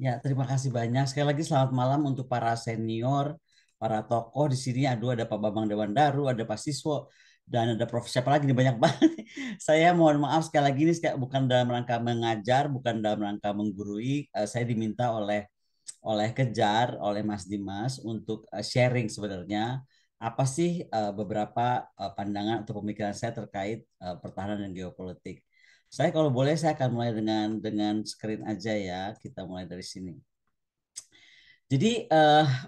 Ya, terima kasih banyak. Sekali lagi selamat malam untuk para senior, para tokoh di sini. Aduh, ada Pak Bambang Dewandaru, ada Pak Siswo, dan ada Prof. Siapa lagi nih banyak banget. Saya mohon maaf sekali lagi ini bukan dalam rangka mengajar, bukan dalam rangka menggurui. Saya diminta oleh Kejar, oleh Mas Dimas untuk sharing sebenarnya apa sih beberapa pandangan atau pemikiran saya terkait pertahanan dan geopolitik. Saya kalau boleh saya akan mulai dengan screen aja ya. Kita mulai dari sini. Jadi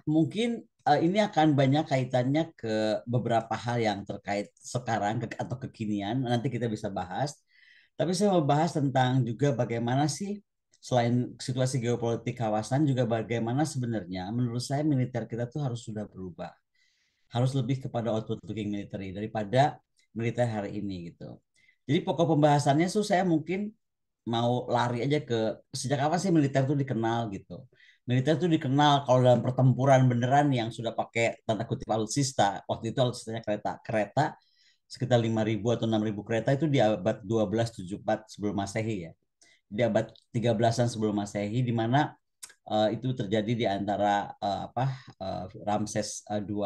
mungkin ini akan banyak kaitannya ke beberapa hal yang terkait sekarang atau kekinian. Nanti kita bisa bahas. Tapi saya mau bahas tentang juga bagaimana sih selain situasi geopolitik kawasan juga bagaimana sebenarnya menurut saya militer kita tuh harus sudah berubah. Harus lebih kepada outward looking military daripada militer hari ini gitu. Jadi pokok pembahasannya tuh saya mungkin mau lari aja ke sejak apa sih militer itu dikenal gitu. Militer itu dikenal kalau dalam pertempuran beneran yang sudah pakai tanda kutip alutsista. Waktu itu alutsistanya kereta sekitar 5.000 atau 6.000 kereta itu di abad 1274 sebelum Masehi ya. Di abad 13-an sebelum Masehi di mana itu terjadi di antara Ramses II.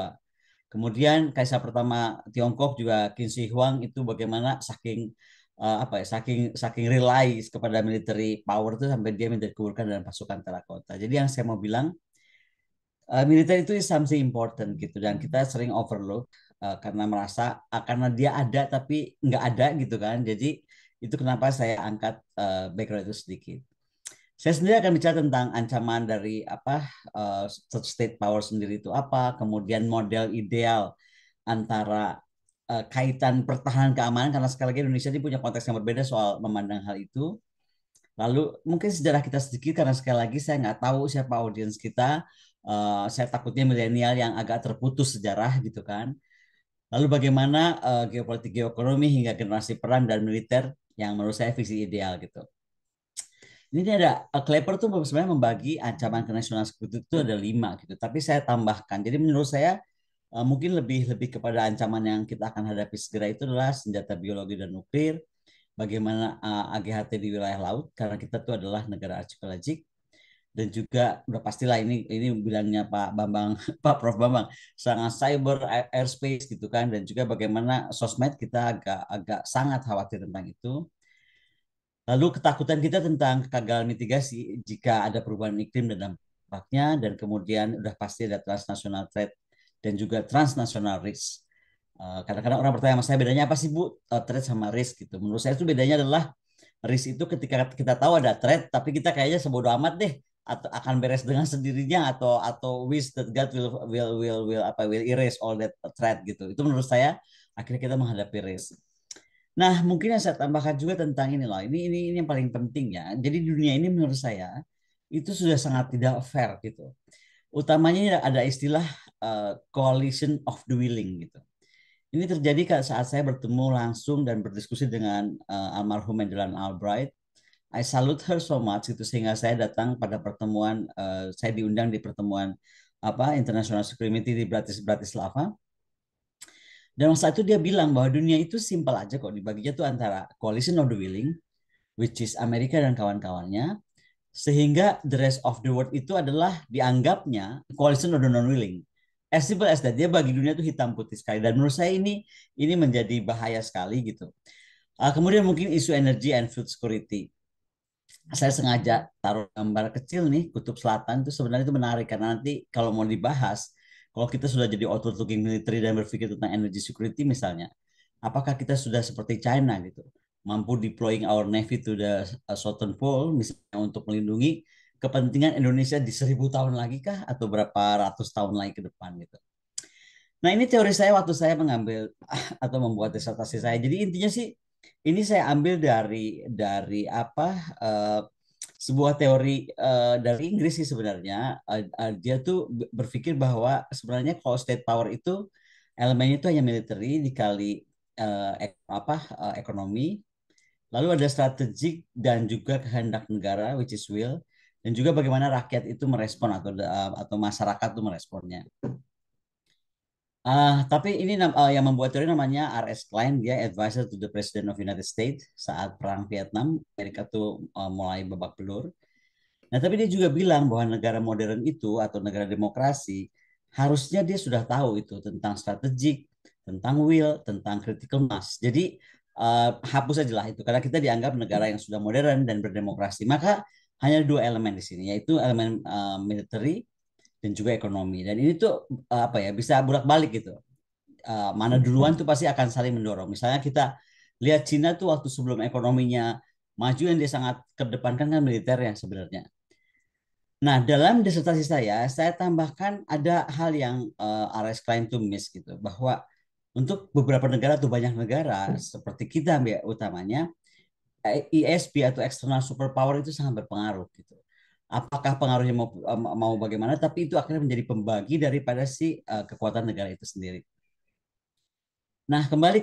Kemudian Kaisar pertama Tiongkok juga Qin Shi Huang itu bagaimana saking saking saking rely kepada military power itu sampai dia minta dikuburkan dalam pasukan terakota. Jadi yang saya mau bilang militer itu is something important gitu dan kita sering overlook karena merasa karena dia ada tapi nggak ada gitu kan. Jadi itu kenapa saya angkat background itu sedikit. Saya sendiri akan bicara tentang ancaman dari state power sendiri itu apa, kemudian model ideal antara kaitan pertahanan keamanan karena sekali lagi Indonesia ini punya konteks yang berbeda soal memandang hal itu. Lalu mungkin sejarah kita sedikit karena sekali lagi saya nggak tahu siapa audiens kita. Saya takutnya milenial yang agak terputus sejarah gitu kan. Lalu bagaimana geopolitik, geoekonomi hingga generasi perang dan militer yang menurut saya visi ideal gitu. Ini ada Clapper tuh sebenarnya membagi ancaman ke national security itu ada 5 gitu. Tapi saya tambahkan. Jadi menurut saya mungkin lebih lebih kepada ancaman yang kita akan hadapi segera itu adalah senjata biologi dan nuklir. Bagaimana AGHT di wilayah laut karena kita tuh adalah negara archipelagic dan juga udah pastilah ini bilangnya Pak Bambang Pak Prof Bambang sangat cyber airspace gitu kan dan juga bagaimana sosmed kita agak agak sangat khawatir tentang itu. Lalu ketakutan kita tentang kegagalan mitigasi jika ada perubahan iklim dan dampaknya, dan kemudian udah pasti ada transnational threat dan juga transnational risk. Kadang-kadang orang bertanya sama saya bedanya apa sih Bu threat sama risk gitu. Menurut saya itu bedanya adalah risk itu ketika kita tahu ada threat tapi kita kayaknya sebodoh amat deh atau akan beres dengan sendirinya atau wish that God will erase all that threat gitu. Itu menurut saya akhirnya kita menghadapi risk. Nah, mungkin yang saya tambahkan juga tentang ini loh. Ini yang paling penting ya. Jadi di dunia ini menurut saya itu sudah sangat tidak fair gitu. Utamanya ada istilah coalition of the willing gitu. Ini terjadi saat saya bertemu langsung dan berdiskusi dengan almarhum Madeleine Albright. I salute her so much gitu sehingga saya datang pada pertemuan saya diundang di pertemuan International Security di Bratislava. Dan saat itu dia bilang bahwa dunia itu simpel aja kok dibaginya tuh antara coalition of the willing, which is Amerika dan kawan-kawannya, sehingga the rest of the world itu adalah dianggapnya coalition of the non-willing. As simple as that, dia bagi dunia itu hitam putih sekali. Dan menurut saya ini menjadi bahaya sekali gitu. Kemudian mungkin isu energy and food security. Saya sengaja taruh gambar kecil nih kutub selatan itu sebenarnya itu menarik karena nanti kalau mau dibahas kalau kita sudah jadi outward looking military dan berpikir tentang energy security misalnya apakah kita sudah seperti China gitu mampu deploying our navy to the southern pole misalnya untuk melindungi kepentingan Indonesia di 1.000 tahun lagi kah atau berapa ratus tahun lagi ke depan gitu. Nah ini teori saya waktu saya mengambil atau membuat disertasi saya. Jadi intinya sih ini saya ambil dari uh, sebuah teori dari Inggris sih sebenarnya. Dia tuh berpikir bahwa sebenarnya kalau state power itu elemennya itu hanya military dikali ekonomi, lalu ada strategik dan juga kehendak negara which is will dan juga bagaimana rakyat itu merespon atau masyarakat itu meresponnya. Tapi ini yang membuat teori namanya R.S. Klein, dia advisor to the President of United States saat perang Vietnam, Amerika tuh mulai babak belur. Nah, tapi dia juga bilang bahwa negara modern itu atau negara demokrasi harusnya dia sudah tahu itu tentang strategik, tentang will, tentang critical mass. Jadi hapus saja lah itu karena kita dianggap negara yang sudah modern dan berdemokrasi. Maka hanya dua elemen di sini, yaitu elemen military dan juga ekonomi. Dan ini tuh apa ya, bisa bolak-balik gitu. Mana duluan tuh pasti akan saling mendorong. Misalnya kita lihat Cina tuh waktu sebelum ekonominya maju yang dia sangat kedepankan kan militer yang sebenarnya. Nah, dalam disertasi saya tambahkan ada hal yang R.S. Klein tuh miss gitu, bahwa untuk beberapa negara atau banyak negara seperti kita utamanya, ISP atau external superpower itu sangat berpengaruh gitu. Apakah pengaruhnya mau bagaimana, tapi itu akhirnya menjadi pembagi daripada si kekuatan negara itu sendiri. Nah, kembali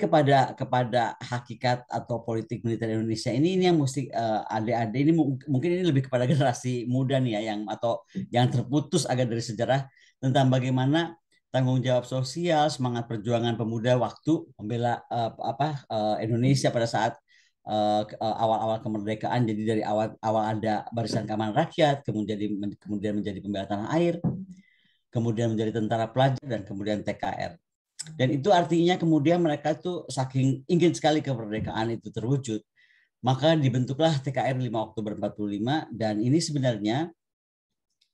kepada hakikat atau politik militer Indonesia ini yang mesti adik-adik ini mungkin ini lebih kepada generasi muda nih ya yang atau yang terputus agak dari sejarah tentang bagaimana tanggung jawab sosial, semangat perjuangan pemuda waktu membela Indonesia pada saat awal-awal kemerdekaan. Jadi dari awal ada Barisan Keamanan Rakyat, kemudian menjadi pembela tanah air, kemudian menjadi tentara pelajar dan kemudian TKR. Dan itu artinya kemudian mereka tuh saking ingin sekali kemerdekaan itu terwujud, maka dibentuklah TKR 5 Oktober 45 dan ini sebenarnya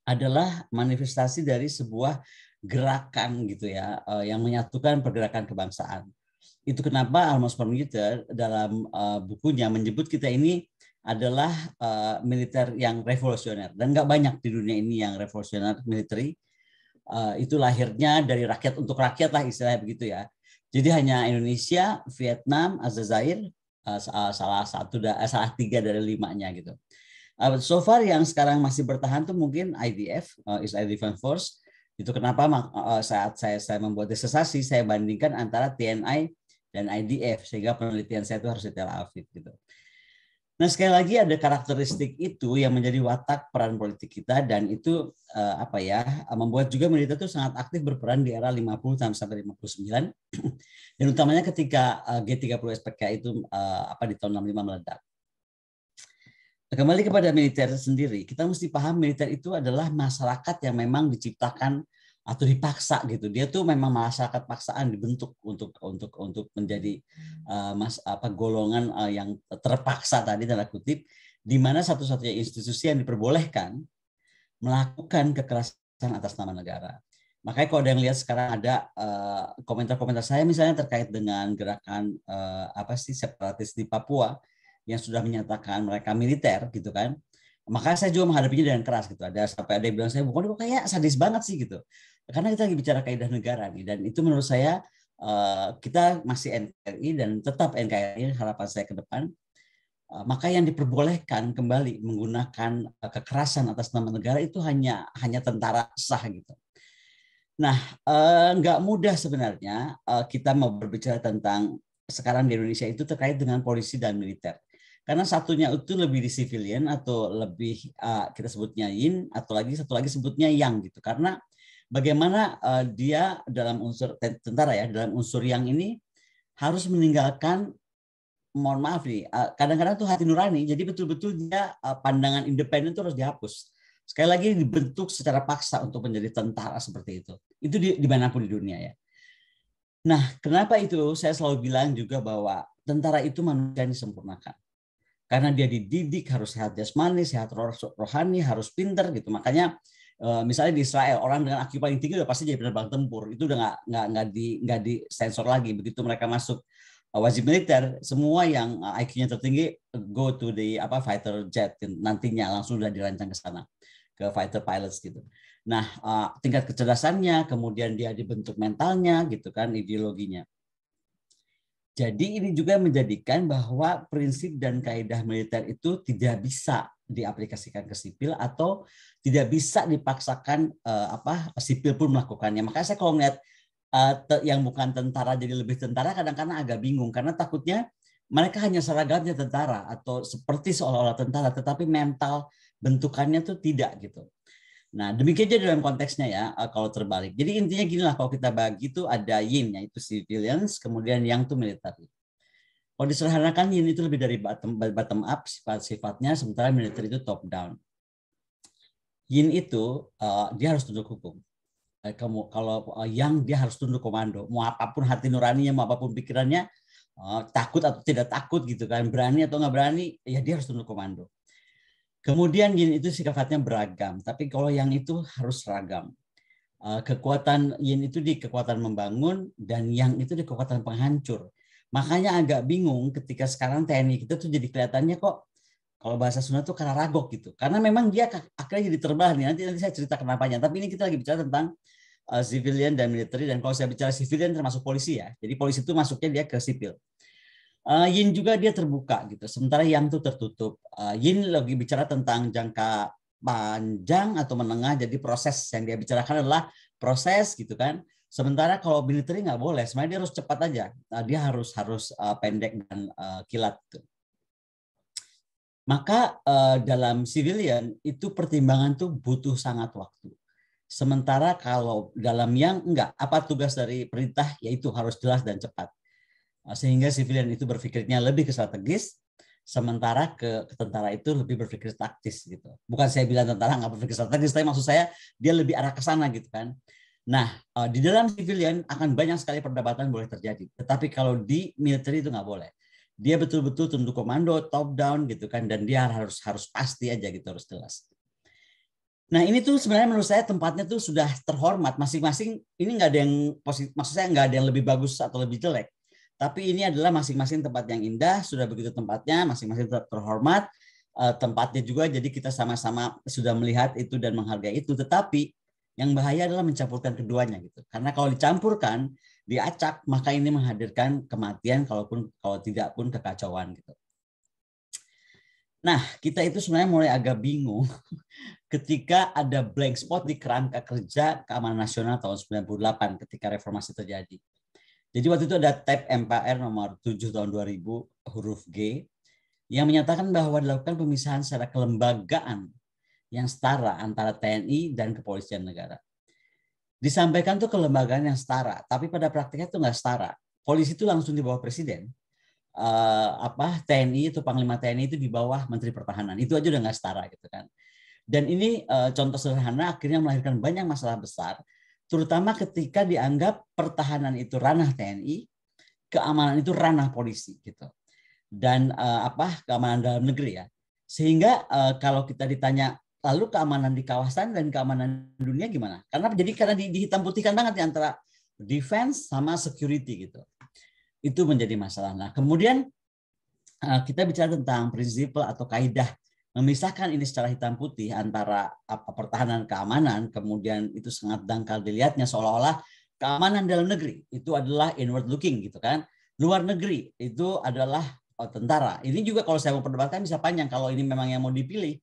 adalah manifestasi dari sebuah gerakan gitu ya yang menyatukan pergerakan kebangsaan. Itu kenapa Amos Permuter dalam bukunya menyebut kita ini adalah militer yang revolusioner dan nggak banyak di dunia ini yang revolusioner military. Itu lahirnya dari rakyat untuk rakyat lah istilahnya begitu ya. Jadi hanya Indonesia, Vietnam, Aljazair salah tiga dari limanya gitu. So far yang sekarang masih bertahan tuh mungkin IDF, Israel Defense Force. Itu kenapa saat saya membuat disertasi saya bandingkan antara TNI dan IDF sehingga penelitian saya itu harus di Tel Aviv gitu. Nah, sekali lagi ada karakteristik itu yang menjadi watak peran politik kita dan itu membuat juga militer itu sangat aktif berperan di era 50 sampai 59 dan utamanya ketika G30 SPK itu di tahun 65 meledak. Nah, kembali kepada militer sendiri, kita mesti paham militer itu adalah masyarakat yang memang diciptakan atau dipaksa gitu. Dia tuh memang masyarakat paksaan dibentuk untuk menjadi golongan yang terpaksa tadi tanda kutip, di mana satu-satunya institusi yang diperbolehkan melakukan kekerasan atas nama negara. Makanya kalau ada yang lihat sekarang ada komentar-komentar saya misalnya terkait dengan gerakan separatis di Papua yang sudah menyatakan mereka militer gitu kan. Maka saya juga menghadapinya dengan keras gitu. Sampai ada yang bilang saya bukan kok kayak sadis banget sih gitu. Karena kita lagi bicara kaidah negara nih dan itu menurut saya kita masih NKRI dan tetap NKRI harapan saya ke depan. Maka yang diperbolehkan kembali menggunakan kekerasan atas nama negara itu hanya tentara sah gitu. Nah, nggak mudah sebenarnya kita mau berbicara tentang sekarang di Indonesia itu terkait dengan polisi dan militer. Karena satunya itu lebih di civilian atau lebih kita sebutnya yin atau satu lagi sebutnya yang gitu. Karena bagaimana dia dalam unsur tentara ya, dalam unsur yang ini harus meninggalkan, mohon maaf nih, kadang-kadang tuh hati nurani. Jadi betul-betul dia pandangan independen itu harus dihapus. Sekali lagi dibentuk secara paksa untuk menjadi tentara seperti itu. Itu dimanapun di dunia ya. Nah, kenapa itu saya selalu bilang juga bahwa tentara itu manusia yang disempurnakan. Karena dia dididik harus sehat jasmani, sehat rohani, harus pinter gitu. Makanya misalnya di Israel orang dengan IQ paling tinggi udah pasti jadi penerbang tempur. Itu udah nggak di sensor lagi. Begitu mereka masuk wajib militer, semua yang IQ-nya tertinggi go to the fighter jet nantinya langsung udah dirancang ke sana ke fighter pilots gitu. Nah, tingkat kecerdasannya, kemudian dia dibentuk mentalnya gitu kan, ideologinya. Jadi ini juga menjadikan bahwa prinsip dan kaidah militer itu tidak bisa diaplikasikan ke sipil atau tidak bisa dipaksakan sipil pun melakukannya. Makanya saya kalau melihat yang bukan tentara jadi lebih tentara kadang-kadang agak bingung karena takutnya mereka hanya seragamnya tentara atau seperti seolah-olah tentara tetapi mental bentukannya tuh tidak gitu. Nah, demikian aja dalam konteksnya ya, kalau terbalik. Jadi intinya gini lah, kalau kita bagi itu ada yin, yaitu civilians, kemudian yang itu militer. Kalau disederhanakan yin itu lebih dari bottom up sifatnya, sementara militer itu top down. Yin itu dia harus tunduk hukum. Kalau yang dia harus tunduk komando. Mau apapun hati nuraninya, mau apapun pikirannya, takut atau tidak takut gitu kan, berani atau nggak berani, ya dia harus tunduk komando. Kemudian yin itu sifatnya beragam, tapi kalau yang itu harus seragam. Kekuatan yin itu di kekuatan membangun dan yang itu di kekuatan penghancur. Makanya agak bingung ketika sekarang TNI kita tuh jadi kelihatannya kok kalau bahasa Sunda tuh karena ragok gitu. Karena memang dia akhirnya jadi terbang nih. Nanti saya cerita kenapanya. Tapi ini kita lagi bicara tentang civilian dan military, dan kalau saya bicara civilian termasuk polisi ya. Jadi polisi itu masuknya dia ke sipil. Yin juga dia terbuka gitu, sementara yang itu tertutup. Yin lagi bicara tentang jangka panjang atau menengah, jadi proses yang dia bicarakan adalah proses gitu kan. Sementara kalau militer nggak boleh, sebenarnya dia harus cepat aja, dia harus pendek dan kilat. Gitu. Maka dalam civilian itu pertimbangan tuh butuh sangat waktu. Sementara kalau dalam yang enggak, apa tugas dari perintah yaitu harus jelas dan cepat. Sehingga civilian itu berpikirnya lebih ke strategis, sementara ke tentara itu lebih berpikir taktis gitu. Bukan saya bilang tentara nggak berpikir strategis, tapi maksud saya dia lebih arah ke sana gitu kan. Nah, di dalam civilian akan banyak sekali perdebatan boleh terjadi. Tetapi kalau di militer itu nggak boleh. Dia betul-betul tunduk komando, top down gitu kan, dan dia harus pasti aja gitu, harus jelas. Nah ini tuh sebenarnya menurut saya tempatnya tuh sudah terhormat masing-masing. Ini nggak ada yang positif, maksud saya nggak ada yang lebih bagus atau lebih jelek. Tapi ini adalah masing-masing tempat yang indah, sudah begitu tempatnya, masing-masing terhormat. Tempatnya juga, jadi kita sama-sama sudah melihat itu dan menghargai itu. Tetapi yang bahaya adalah mencampurkan keduanya gitu. Karena kalau dicampurkan, diacak, maka ini menghadirkan kematian, kalau tidak pun kekacauan gitu. Nah, kita itu sebenarnya mulai agak bingung ketika ada blank spot di kerangka kerja keamanan nasional tahun 98 ketika reformasi terjadi. Jadi waktu itu ada Tab MPR nomor 7 tahun 2000 huruf G yang menyatakan bahwa dilakukan pemisahan secara kelembagaan yang setara antara TNI dan kepolisian negara. Disampaikan tuh kelembagaan yang setara, tapi pada praktiknya itu nggak setara. Polisi itu langsung di bawah presiden, TNI itu Panglima TNI itu di bawah Menteri Pertahanan. Itu aja udah nggak setara gitu kan. Dan ini contoh sederhana akhirnya melahirkan banyak masalah besar, terutama ketika dianggap pertahanan itu ranah TNI, keamanan itu ranah polisi gitu. Dan keamanan dalam negeri ya. Sehingga kalau kita ditanya lalu keamanan di kawasan dan keamanan dunia gimana? Karena dihitam putihkan banget di antara defense sama security gitu. Itu menjadi masalah. Nah, kemudian kita bicara tentang prinsip atau kaidah memisahkan ini secara hitam putih antara pertahanan keamanan, kemudian itu sangat dangkal dilihatnya seolah-olah keamanan dalam negeri itu adalah inward looking gitu kan. Luar negeri itu adalah tentara. Ini juga kalau saya mau perdebatkan bisa panjang kalau ini memang yang mau dipilih.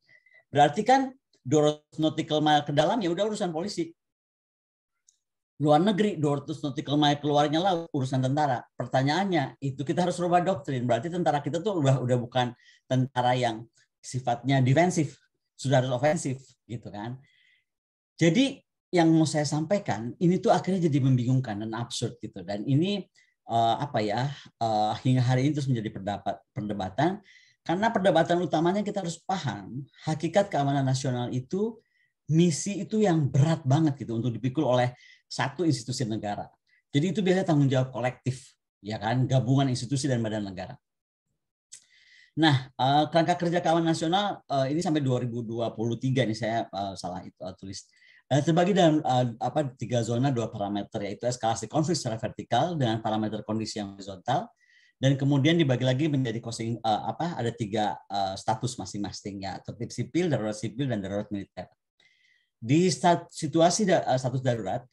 Berarti kan 200 nautical mile ke dalam ya udah urusan polisi. Luar negeri 200 nautical mile keluarnya laut urusan tentara. Pertanyaannya itu kita harus rubah doktrin. Berarti tentara kita tuh udah bukan tentara yang sifatnya defensif, sudah harus ofensif gitu kan. Jadi yang mau saya sampaikan ini tuh akhirnya jadi membingungkan dan absurd gitu. Dan ini hingga hari ini terus menjadi perdebatan karena perdebatan utamanya kita harus paham hakikat keamanan nasional itu misi itu yang berat banget gitu untuk dipikul oleh satu institusi negara. Jadi itu biasanya tanggung jawab kolektif, ya kan, gabungan institusi dan badan negara. Nah, kerangka kerja keamanan nasional ini sampai 2023 nih saya salah itu tulis. Terbagi dalam 3 zona 2 parameter, yaitu eskalasi konflik secara vertikal dengan parameter kondisi yang horizontal, dan kemudian dibagi lagi menjadi ada 3 status masing-masing ya, tertib sipil, dan darurat militer. Di situasi status darurat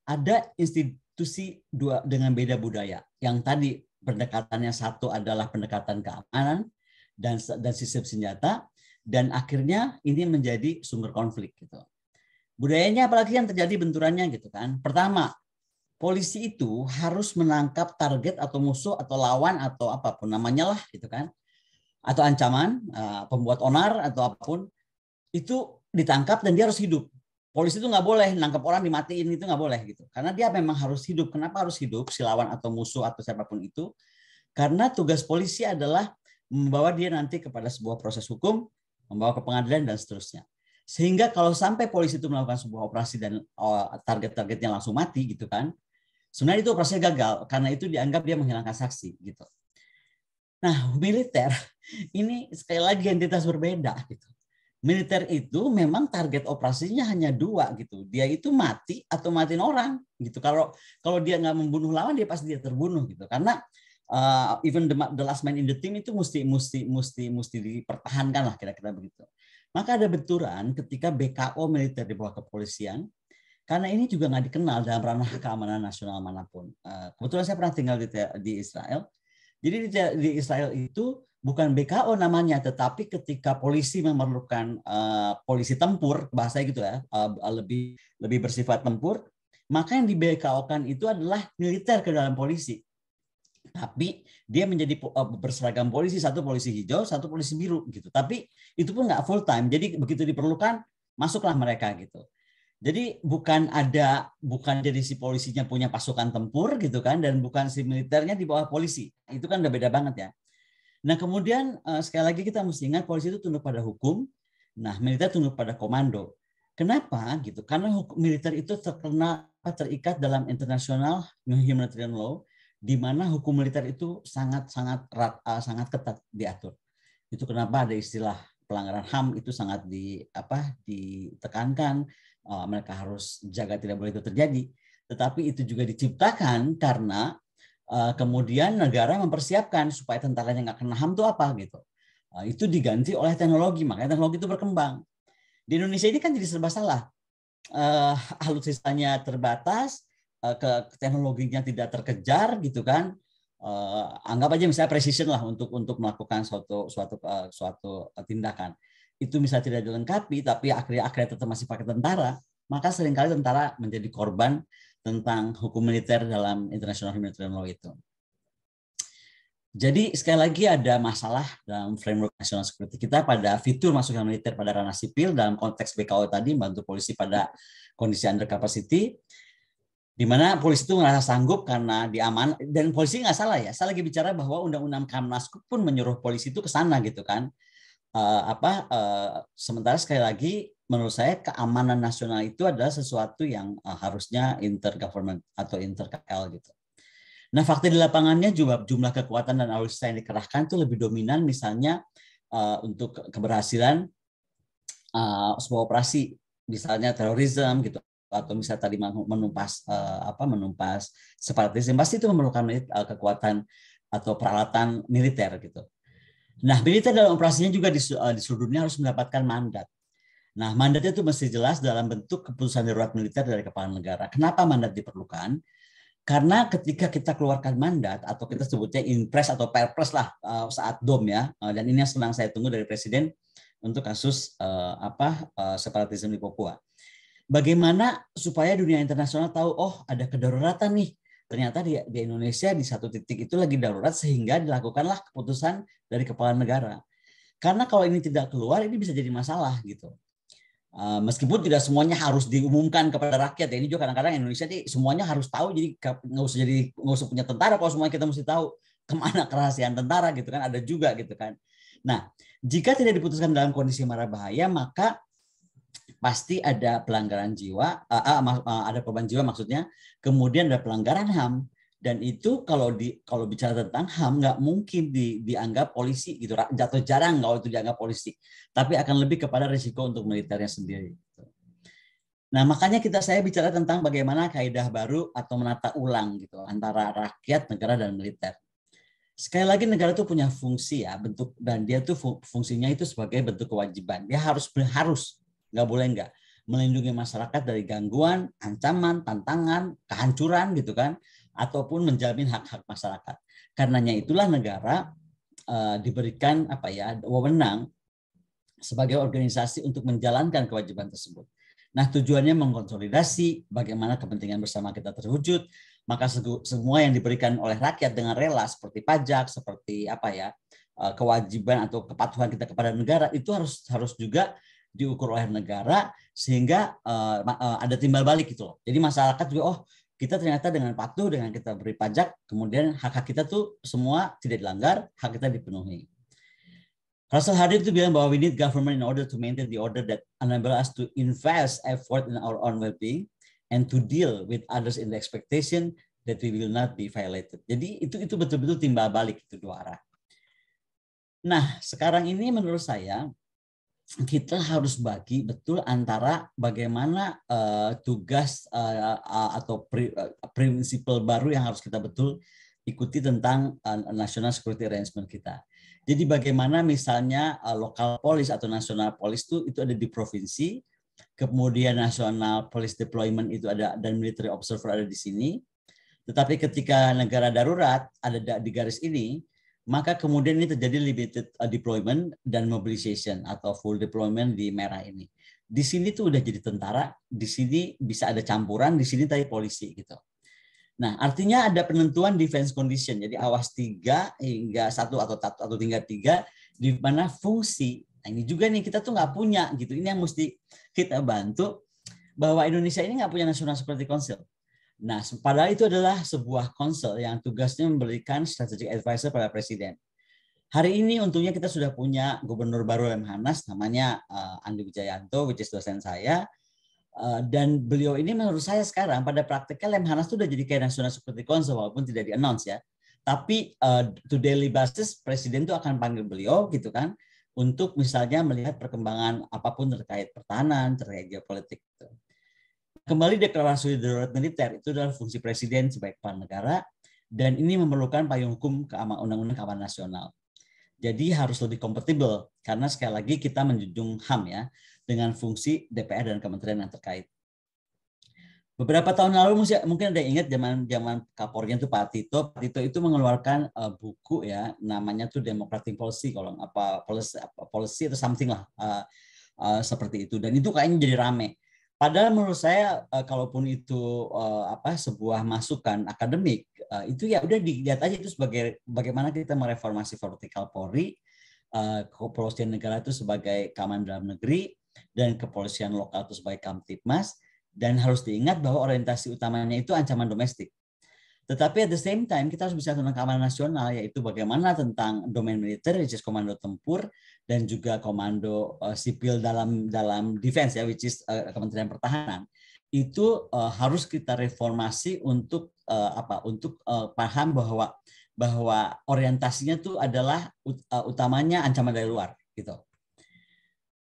ada institusi dua dengan beda budaya. Yang tadi pendekatannya satu adalah pendekatan keamanan dan sistem senjata, dan akhirnya ini menjadi sumber konflik gitu. Budayanya apalagi yang terjadi benturannya gitu kan. Pertama, polisi itu harus menangkap target atau musuh atau lawan atau apapun namanya lah gitu kan. Atau ancaman, pembuat onar atau apapun, itu ditangkap dan dia harus hidup. Polisi itu nggak boleh nangkap orang dimatiin, itu nggak boleh gitu. Karena dia memang harus hidup. Kenapa harus hidup? Si lawan atau musuh atau siapapun itu. Karena tugas polisi adalah membawa dia nanti kepada sebuah proses hukum, membawa ke pengadilan dan seterusnya. Sehingga kalau sampai polisi itu melakukan sebuah operasi dan target-targetnya langsung mati gitu kan, sebenarnya itu operasinya gagal karena itu dianggap dia menghilangkan saksi gitu. Nah, militer ini sekali lagi entitas berbeda gitu. Militer itu memang target operasinya hanya dua gitu. Dia itu mati atau matiin orang gitu. Kalau kalau dia nggak membunuh lawan, dia pasti dia terbunuh gitu. Karena even the last man in the team itu mesti dipertahankan lah kira-kira begitu. Maka ada benturan ketika BKO militer di bawah kepolisian, karena ini juga nggak dikenal dalam ranah keamanan nasional manapun. Kebetulan saya pernah tinggal di Israel. Jadi di Israel itu bukan BKO namanya, tetapi ketika polisi memerlukan polisi tempur, bahasa gitu ya, lebih bersifat tempur, maka yang di BKO-kan itu adalah militer ke dalam polisi. Tapi dia menjadi berseragam polisi, satu polisi hijau, satu polisi biru gitu. Tapi itu pun nggak full time. Jadi begitu diperlukan, masuklah mereka gitu. Jadi bukan jadi si polisinya punya pasukan tempur gitu kan, dan bukan si militernya di bawah polisi. Itu kan udah beda banget ya. Nah kemudian sekali lagi kita mesti ingat polisi itu tunduk pada hukum, nah militer tunduk pada komando. Kenapa gitu? Karena militer itu terikat dalam international humanitarian law, di mana hukum militer itu sangat ketat diatur. Itu kenapa ada istilah pelanggaran HAM itu sangat ditekankan. Mereka harus jaga tidak boleh itu terjadi. Tetapi itu juga diciptakan karena kemudian negara mempersiapkan supaya tentaranya nggak kena HAM itu apa gitu. Itu diganti oleh teknologi, makanya teknologi itu berkembang. Di Indonesia ini kan jadi serba salah. Alutsistanya terbatas, teknologinya tidak terkejar gitu kan. Anggap aja misalnya precision lah untuk melakukan suatu tindakan. Itu misalnya tidak dilengkapi, tapi akhirnya tetap masih pakai tentara, maka seringkali tentara menjadi korban tentang hukum militer dalam international humanitarian law itu. Jadi sekali lagi ada masalah dalam framework national security kita pada fitur masuknya militer pada ranah sipil dalam konteks BKO tadi, membantu polisi pada kondisi under capacity, di mana polisi itu merasa sanggup karena diaman, dan polisi nggak salah ya. Saya lagi bicara bahwa undang-undang Kamnas pun menyuruh polisi itu ke sana gitu kan. Sementara sekali lagi menurut saya keamanan nasional itu adalah sesuatu yang harusnya intergovernment atau inter-KL gitu. Nah, fakta di lapangannya juga jumlah kekuatan dan alutsista yang dikerahkan itu lebih dominan misalnya untuk keberhasilan sebuah operasi, misalnya terorisme gitu, atau misalnya tadi menumpas separatisme, pasti itu memerlukan kekuatan atau peralatan militer gitu. Nah, militer dalam operasinya juga di seluruh dunia harus mendapatkan mandat. Nah, mandatnya itu mesti jelas dalam bentuk keputusan darurat militer dari kepala negara. Kenapa mandat diperlukan? Karena ketika kita keluarkan mandat atau kita sebutnya impres atau perpres lah saat DOM ya, dan ini yang sedang saya tunggu dari Presiden untuk kasus separatisme di Papua. Bagaimana supaya dunia internasional tahu, oh ada kedaruratan nih. Ternyata di Indonesia di satu titik itu lagi darurat sehingga dilakukanlah keputusan dari kepala negara. Karena kalau ini tidak keluar, ini bisa jadi masalah gitu. Meskipun tidak semuanya harus diumumkan kepada rakyat ya, ini juga kadang-kadang Indonesia nih semuanya harus tahu, jadi nggak usah punya tentara kalau semuanya kita mesti tahu kemana kerahasiaan tentara gitu kan, ada juga gitu kan. Nah, jika tidak diputuskan dalam kondisi marah bahaya, maka pasti ada pelanggaran jiwa, ada korban jiwa maksudnya, kemudian ada pelanggaran HAM. Dan itu kalau bicara tentang HAM nggak mungkin dianggap polisi gitu, jatuh jarang kalau itu dianggap polisi, tapi akan lebih kepada risiko untuk militernya sendiri. Nah makanya saya bicara tentang bagaimana kaidah baru atau menata ulang gitu antara rakyat, negara dan militer. Sekali lagi negara itu punya fungsi ya, bentuk, dan dia tuh fungsinya itu sebagai bentuk kewajiban. Dia harus nggak boleh nggak melindungi masyarakat dari gangguan, ancaman, tantangan, kehancuran gitu kan, ataupun menjamin hak-hak masyarakat. Karenanya itulah negara diberikan wewenang sebagai organisasi untuk menjalankan kewajiban tersebut. Nah, tujuannya mengkonsolidasi bagaimana kepentingan bersama kita terwujud, maka semua yang diberikan oleh rakyat dengan rela seperti pajak, seperti kewajiban atau kepatuhan kita kepada negara itu harus juga diukur oleh negara sehingga ada timbal balik gitu loh. Jadi masyarakat juga kita ternyata dengan patuh, dengan kita beri pajak, kemudian hak-hak kita tuh semua tidak dilanggar, hak kita dipenuhi. Russell Hardy itu bilang bahwa we need government in order to maintain the order that enable us to invest effort in our own well-being and to deal with others in the expectation that we will not be violated. Jadi itu betul-betul timbal balik itu dua arah. Nah, sekarang ini menurut saya kita harus bagi betul antara bagaimana tugas atau prinsipal baru yang harus kita betul ikuti tentang national security arrangement kita. Jadi bagaimana misalnya local police atau national police itu ada di provinsi, kemudian national police deployment itu ada dan military observer ada di sini. Tetapi ketika negara darurat ada di garis ini, maka kemudian ini terjadi limited deployment dan mobilization atau full deployment di merah ini. Di sini tuh udah jadi tentara, di sini bisa ada campuran, di sini tadi polisi gitu. Nah, artinya ada penentuan defense condition. Jadi awas 3 hingga 1 atau hingga 3 di mana fungsi. Nah, ini juga nih kita tuh nggak punya gitu. Ini yang mesti kita bantu bahwa Indonesia ini nggak punya National Security Council. Nah, padahal itu adalah sebuah council yang tugasnya memberikan strategic advisor pada presiden. Hari ini untungnya kita sudah punya gubernur baru Lemhanas, namanya Andi Wijayanto, which is dosen saya. Dan beliau ini menurut saya sekarang pada praktiknya Lemhanas itu sudah jadi kayak National Security Council walaupun tidak di-announce ya. Tapi to daily basis presiden itu akan panggil beliau gitu kan untuk misalnya melihat perkembangan apapun terkait pertahanan, terkait geopolitik. Kembali deklarasi darurat militer itu adalah fungsi presiden sebagai kepala negara dan ini memerlukan payung hukum undang-undang keamanan nasional. Jadi harus lebih kompatibel karena sekali lagi kita menjunjung HAM ya dengan fungsi DPR dan kementerian yang terkait. Beberapa tahun lalu mungkin ada yang ingat zaman Kapolri itu Pak Tito. Pak Tito itu mengeluarkan buku ya namanya tuh Democratic Policy kalau policy atau something lah seperti itu dan itu kayaknya jadi rame. Padahal menurut saya kalaupun itu sebuah masukan akademik itu ya udah dilihat aja itu sebagai bagaimana kita mereformasi vertikal Polri, kepolisian negara itu sebagai keamanan dalam negeri dan kepolisian lokal itu sebagai Kamtibmas dan harus diingat bahwa orientasi utamanya itu ancaman domestik. Tetapi at the same time kita harus bisa tentang keamanan nasional yaitu bagaimana tentang domain militer, which is komando tempur dan juga komando sipil dalam defense ya, which is Kementerian Pertahanan. Itu harus kita reformasi untuk paham bahwa orientasinya itu adalah utamanya ancaman dari luar gitu.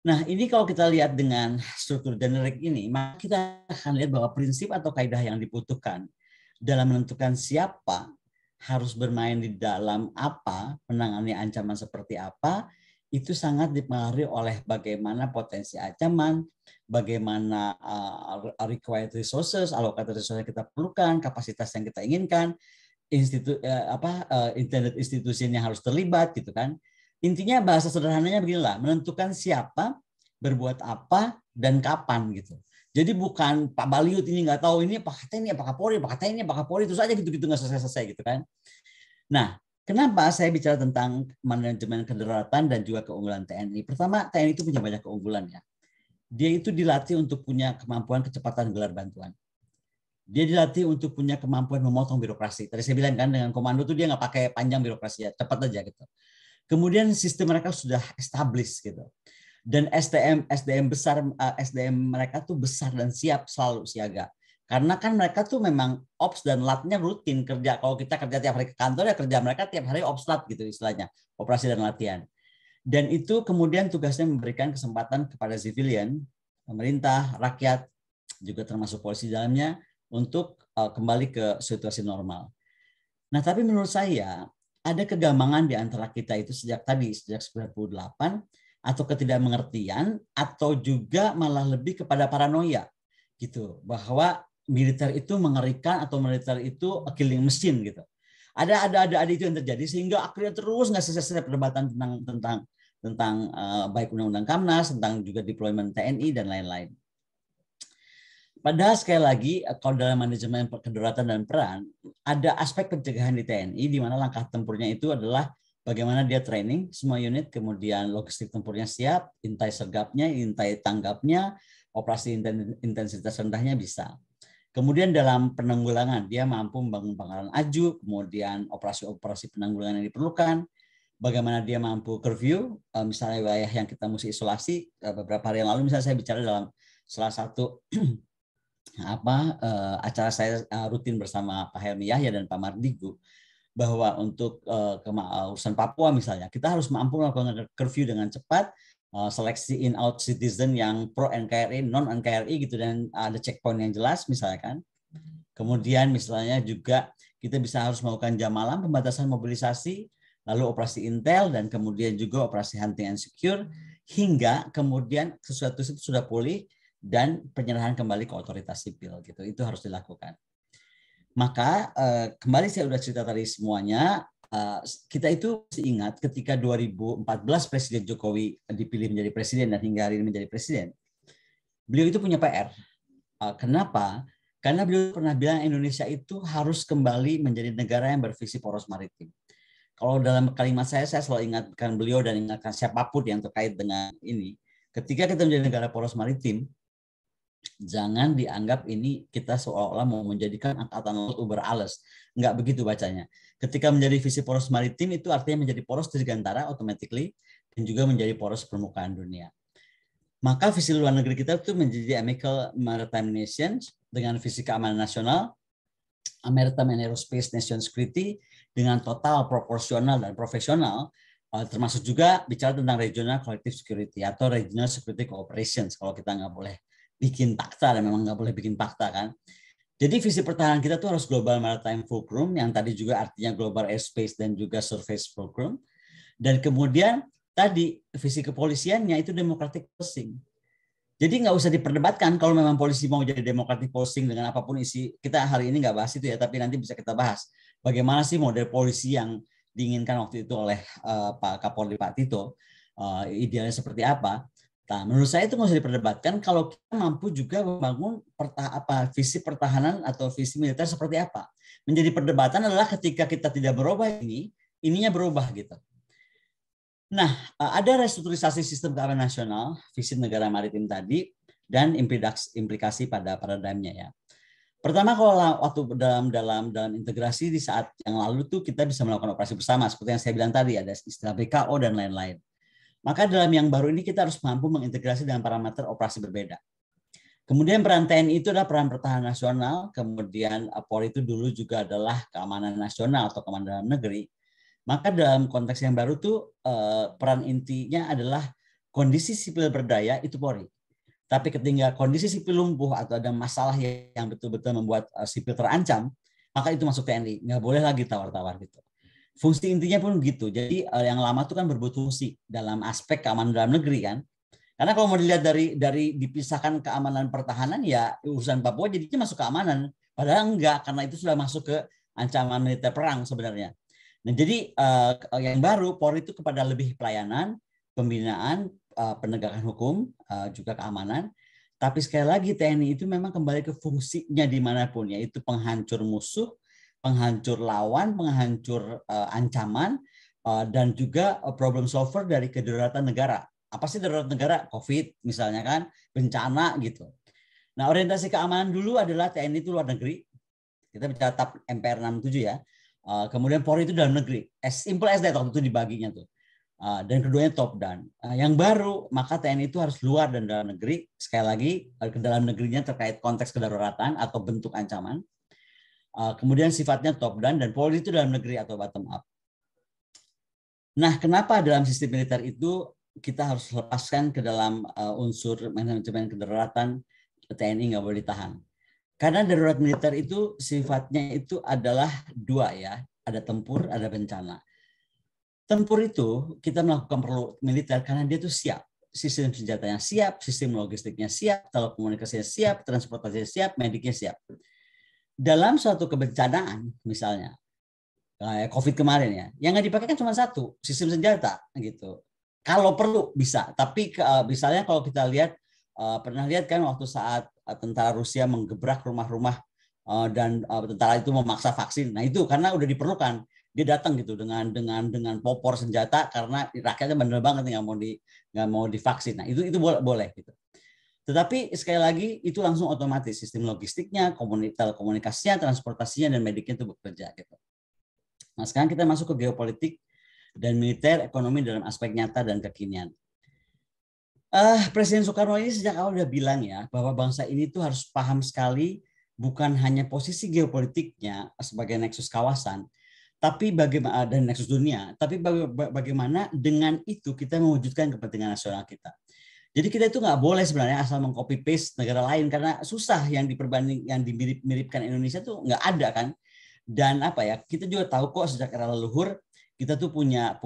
Nah, ini kalau kita lihat dengan struktur generik ini, maka kita akan lihat bahwa prinsip atau kaidah yang dibutuhkan dalam menentukan siapa harus bermain di dalam apa, menangani ancaman seperti apa, itu sangat dipengaruhi oleh bagaimana potensi ancaman, bagaimana required resources, alokasi resources yang kita perlukan, kapasitas yang kita inginkan, intended institusi yang harus terlibat gitu kan. Intinya bahasa sederhananya beginilah, menentukan siapa, berbuat apa, dan kapan gitu. Jadi bukan Pak Baliut ini nggak tahu ini apa kata ini, apa Kapolri, apa kata ini, apa Kapolri, itu saja gitu-gitu nggak selesai-selesai gitu kan. Nah, kenapa saya bicara tentang manajemen kedaruratan dan juga keunggulan TNI? Pertama, TNI itu punya banyak keunggulan ya. Dia itu dilatih untuk punya kemampuan kecepatan gelar bantuan. Dia dilatih untuk punya kemampuan memotong birokrasi. Tadi saya bilang kan dengan komando tuh dia nggak pakai panjang birokrasi ya, cepat aja gitu. Kemudian sistem mereka sudah established gitu. Dan SDM mereka tuh besar dan siap selalu siaga. Karena kan mereka tuh memang ops dan latnya rutin kerja. Kalau kita kerja tiap hari ke kantor ya kerja mereka tiap hari ops lat gitu istilahnya, operasi dan latihan. Dan itu kemudian tugasnya memberikan kesempatan kepada civilian, pemerintah, rakyat, juga termasuk polisi dalamnya untuk kembali ke situasi normal. Nah, tapi menurut saya ada kegambangan di antara kita itu sejak 98 atau ketidakmengertian atau juga malah lebih kepada paranoia gitu bahwa militer itu mengerikan atau militer itu killing machine gitu. Ada itu yang terjadi sehingga akhirnya terus nggak selesai perdebatan tentang baik undang-undang Kamnas, tentang juga deployment TNI dan lain-lain. Padahal sekali lagi kalau dalam manajemen kedaruratan dan peran ada aspek pencegahan di TNI di mana langkah tempurnya itu adalah bagaimana dia training semua unit, kemudian logistik tempurnya siap, intai sergapnya, intai tanggapnya, operasi intensitas rendahnya bisa. Kemudian dalam penanggulangan dia mampu membangun pangkalan aju, kemudian operasi-operasi penanggulangan yang diperlukan, bagaimana dia mampu curfew, misalnya wilayah yang kita mesti isolasi. Beberapa hari yang lalu misalnya saya bicara dalam salah satu acara saya rutin bersama Pak Helmi Yahya dan Pak Mardigu, bahwa untuk urusan Papua misalnya, kita harus mampu melakukan curfew dengan cepat, seleksi in out citizen yang pro NKRI, non NKRI gitu, dan ada checkpoint yang jelas misalnya kan. Kemudian misalnya juga kita bisa harus melakukan jam malam, pembatasan mobilisasi, lalu operasi intel, dan kemudian juga operasi hunting and secure, hingga kemudian sesuatu itu sudah pulih dan penyerahan kembali ke otoritas sipil gitu. Itu harus dilakukan. Maka kembali saya udah cerita tadi semuanya, kita itu masih ingat ketika 2014 Presiden Jokowi dipilih menjadi presiden dan hingga hari ini menjadi presiden. Beliau itu punya PR. Kenapa? Karena beliau pernah bilang Indonesia itu harus kembali menjadi negara yang bervisi poros maritim. Kalau dalam kalimat saya selalu ingatkan beliau dan ingatkan siapapun yang terkait dengan ini. Ketika kita menjadi negara poros maritim, jangan dianggap ini kita seolah-olah mau menjadikan angkatan laut Uber Ales. Enggak begitu bacanya. Ketika menjadi visi poros maritim itu artinya menjadi poros dirgantara automatically dan juga menjadi poros permukaan dunia. Maka visi luar negeri kita itu menjadi Amical Maritime Nations dengan visi keamanan nasional, Maritime and Aerospace Nation Security dengan total proporsional dan profesional, termasuk juga bicara tentang Regional Collective Security atau Regional Security Cooperations kalau kita nggak boleh bikin fakta, dan memang nggak boleh bikin fakta kan. Jadi visi pertahanan kita tuh harus Global Maritime Fulcrum yang tadi juga artinya Global Airspace dan juga Surface Fulcrum. Dan kemudian tadi visi kepolisiannya itu Democratic Policing. Jadi nggak usah diperdebatkan kalau memang polisi mau jadi Democratic Policing dengan apapun isi. Kita hari ini nggak bahas itu ya, tapi nanti bisa kita bahas. Bagaimana sih model polisi yang diinginkan waktu itu oleh Pak Kapolri Pak Tito, idealnya seperti apa. Nah, menurut saya itu nggak usah diperdebatkan kalau kita mampu juga membangun visi pertahanan atau visi militer seperti apa. Menjadi perdebatan adalah ketika kita tidak berubah ininya berubah gitu. Nah, ada restrukturisasi sistem keamanan nasional, visi negara maritim tadi, dan implikasi pada paradigmnya ya. Pertama, kalau waktu dalam integrasi di saat yang lalu tuh kita bisa melakukan operasi bersama, seperti yang saya bilang tadi, ada istilah BKO dan lain-lain. Maka dalam yang baru ini kita harus mampu mengintegrasi dengan parameter operasi berbeda. Kemudian peran TNI itu adalah peran pertahanan nasional, kemudian Polri itu dulu juga adalah keamanan nasional atau keamanan dalam negeri. Maka dalam konteks yang baru tuh peran intinya adalah kondisi sipil berdaya itu Polri. Tapi ketika kondisi sipil lumpuh atau ada masalah yang betul-betul membuat sipil terancam, maka itu masuk TNI. Nggak boleh lagi tawar-tawar gitu. Fungsi intinya pun gitu. Jadi yang lama itu kan berbuat fungsi dalam aspek keamanan dalam negeri kan. Karena kalau mau dilihat dari dipisahkan keamanan pertahanan ya urusan Papua jadinya masuk keamanan. Padahal enggak, karena itu sudah masuk ke ancaman militer perang sebenarnya. Nah, jadi yang baru Polri itu kepada lebih pelayanan, pembinaan, penegakan hukum, juga keamanan. Tapi sekali lagi TNI itu memang kembali ke fungsinya dimanapun, yaitu penghancur musuh, penghancur lawan, penghancur ancaman, dan juga problem solver dari kedaruratan negara. Apa sih darurat negara? COVID misalnya kan, bencana gitu. Nah, orientasi keamanan dulu adalah TNI itu luar negeri. Kita bicara TAP MPR 67 ya. Kemudian Polri itu dalam negeri. As simple as that waktu itu dibaginya tuh. Dan keduanya top down. Yang baru, maka TNI itu harus luar dan dalam negeri. Sekali lagi, ke dalam negerinya terkait konteks kedaruratan atau bentuk ancaman. Kemudian sifatnya top down, dan Polri itu dalam negeri atau bottom up. Nah, kenapa dalam sistem militer itu kita harus lepaskan ke dalam unsur manajemen kedaruratan, TNI nggak boleh ditahan. Karena darurat militer itu sifatnya itu adalah dua ya, ada tempur, ada bencana. Tempur itu kita melakukan perlu militer karena dia tuh siap, sistem senjatanya siap, sistem logistiknya siap, telekomunikasinya siap, transportasinya siap, mediknya siap. Dalam suatu kebencanaan misalnya, kayak COVID kemarin ya, yang nggak dipakai kan cuma satu, sistem senjata gitu. Kalau perlu bisa, tapi misalnya kalau kita lihat, pernah lihat kan waktu saat tentara Rusia menggebrak rumah-rumah dan tentara itu memaksa vaksin. Nah itu karena udah diperlukan, dia datang gitu dengan popor senjata karena rakyatnya bener banget nggak mau divaksin. Nah itu boleh gitu. Tetapi sekali lagi itu langsung otomatis sistem logistiknya, telekomunikasinya, transportasinya dan mediknya itu bekerja gitu. Nah sekarang kita masuk ke geopolitik dan militer, ekonomi dalam aspek nyata dan kekinian. Presiden Soekarno ini sejak awal udah bilang ya bahwa bangsa ini tuh harus paham sekali bukan hanya posisi geopolitiknya sebagai nexus kawasan, tapi bagaimana dan nexus dunia, tapi bagaimana dengan itu kita mewujudkan kepentingan nasional kita. Jadi kita itu nggak boleh sebenarnya asal mengcopy paste negara lain karena susah yang diperbanding yang dimirip-miripkan Indonesia tuh nggak ada kan. Dan apa ya, kita juga tahu kok sejak era leluhur kita tuh punya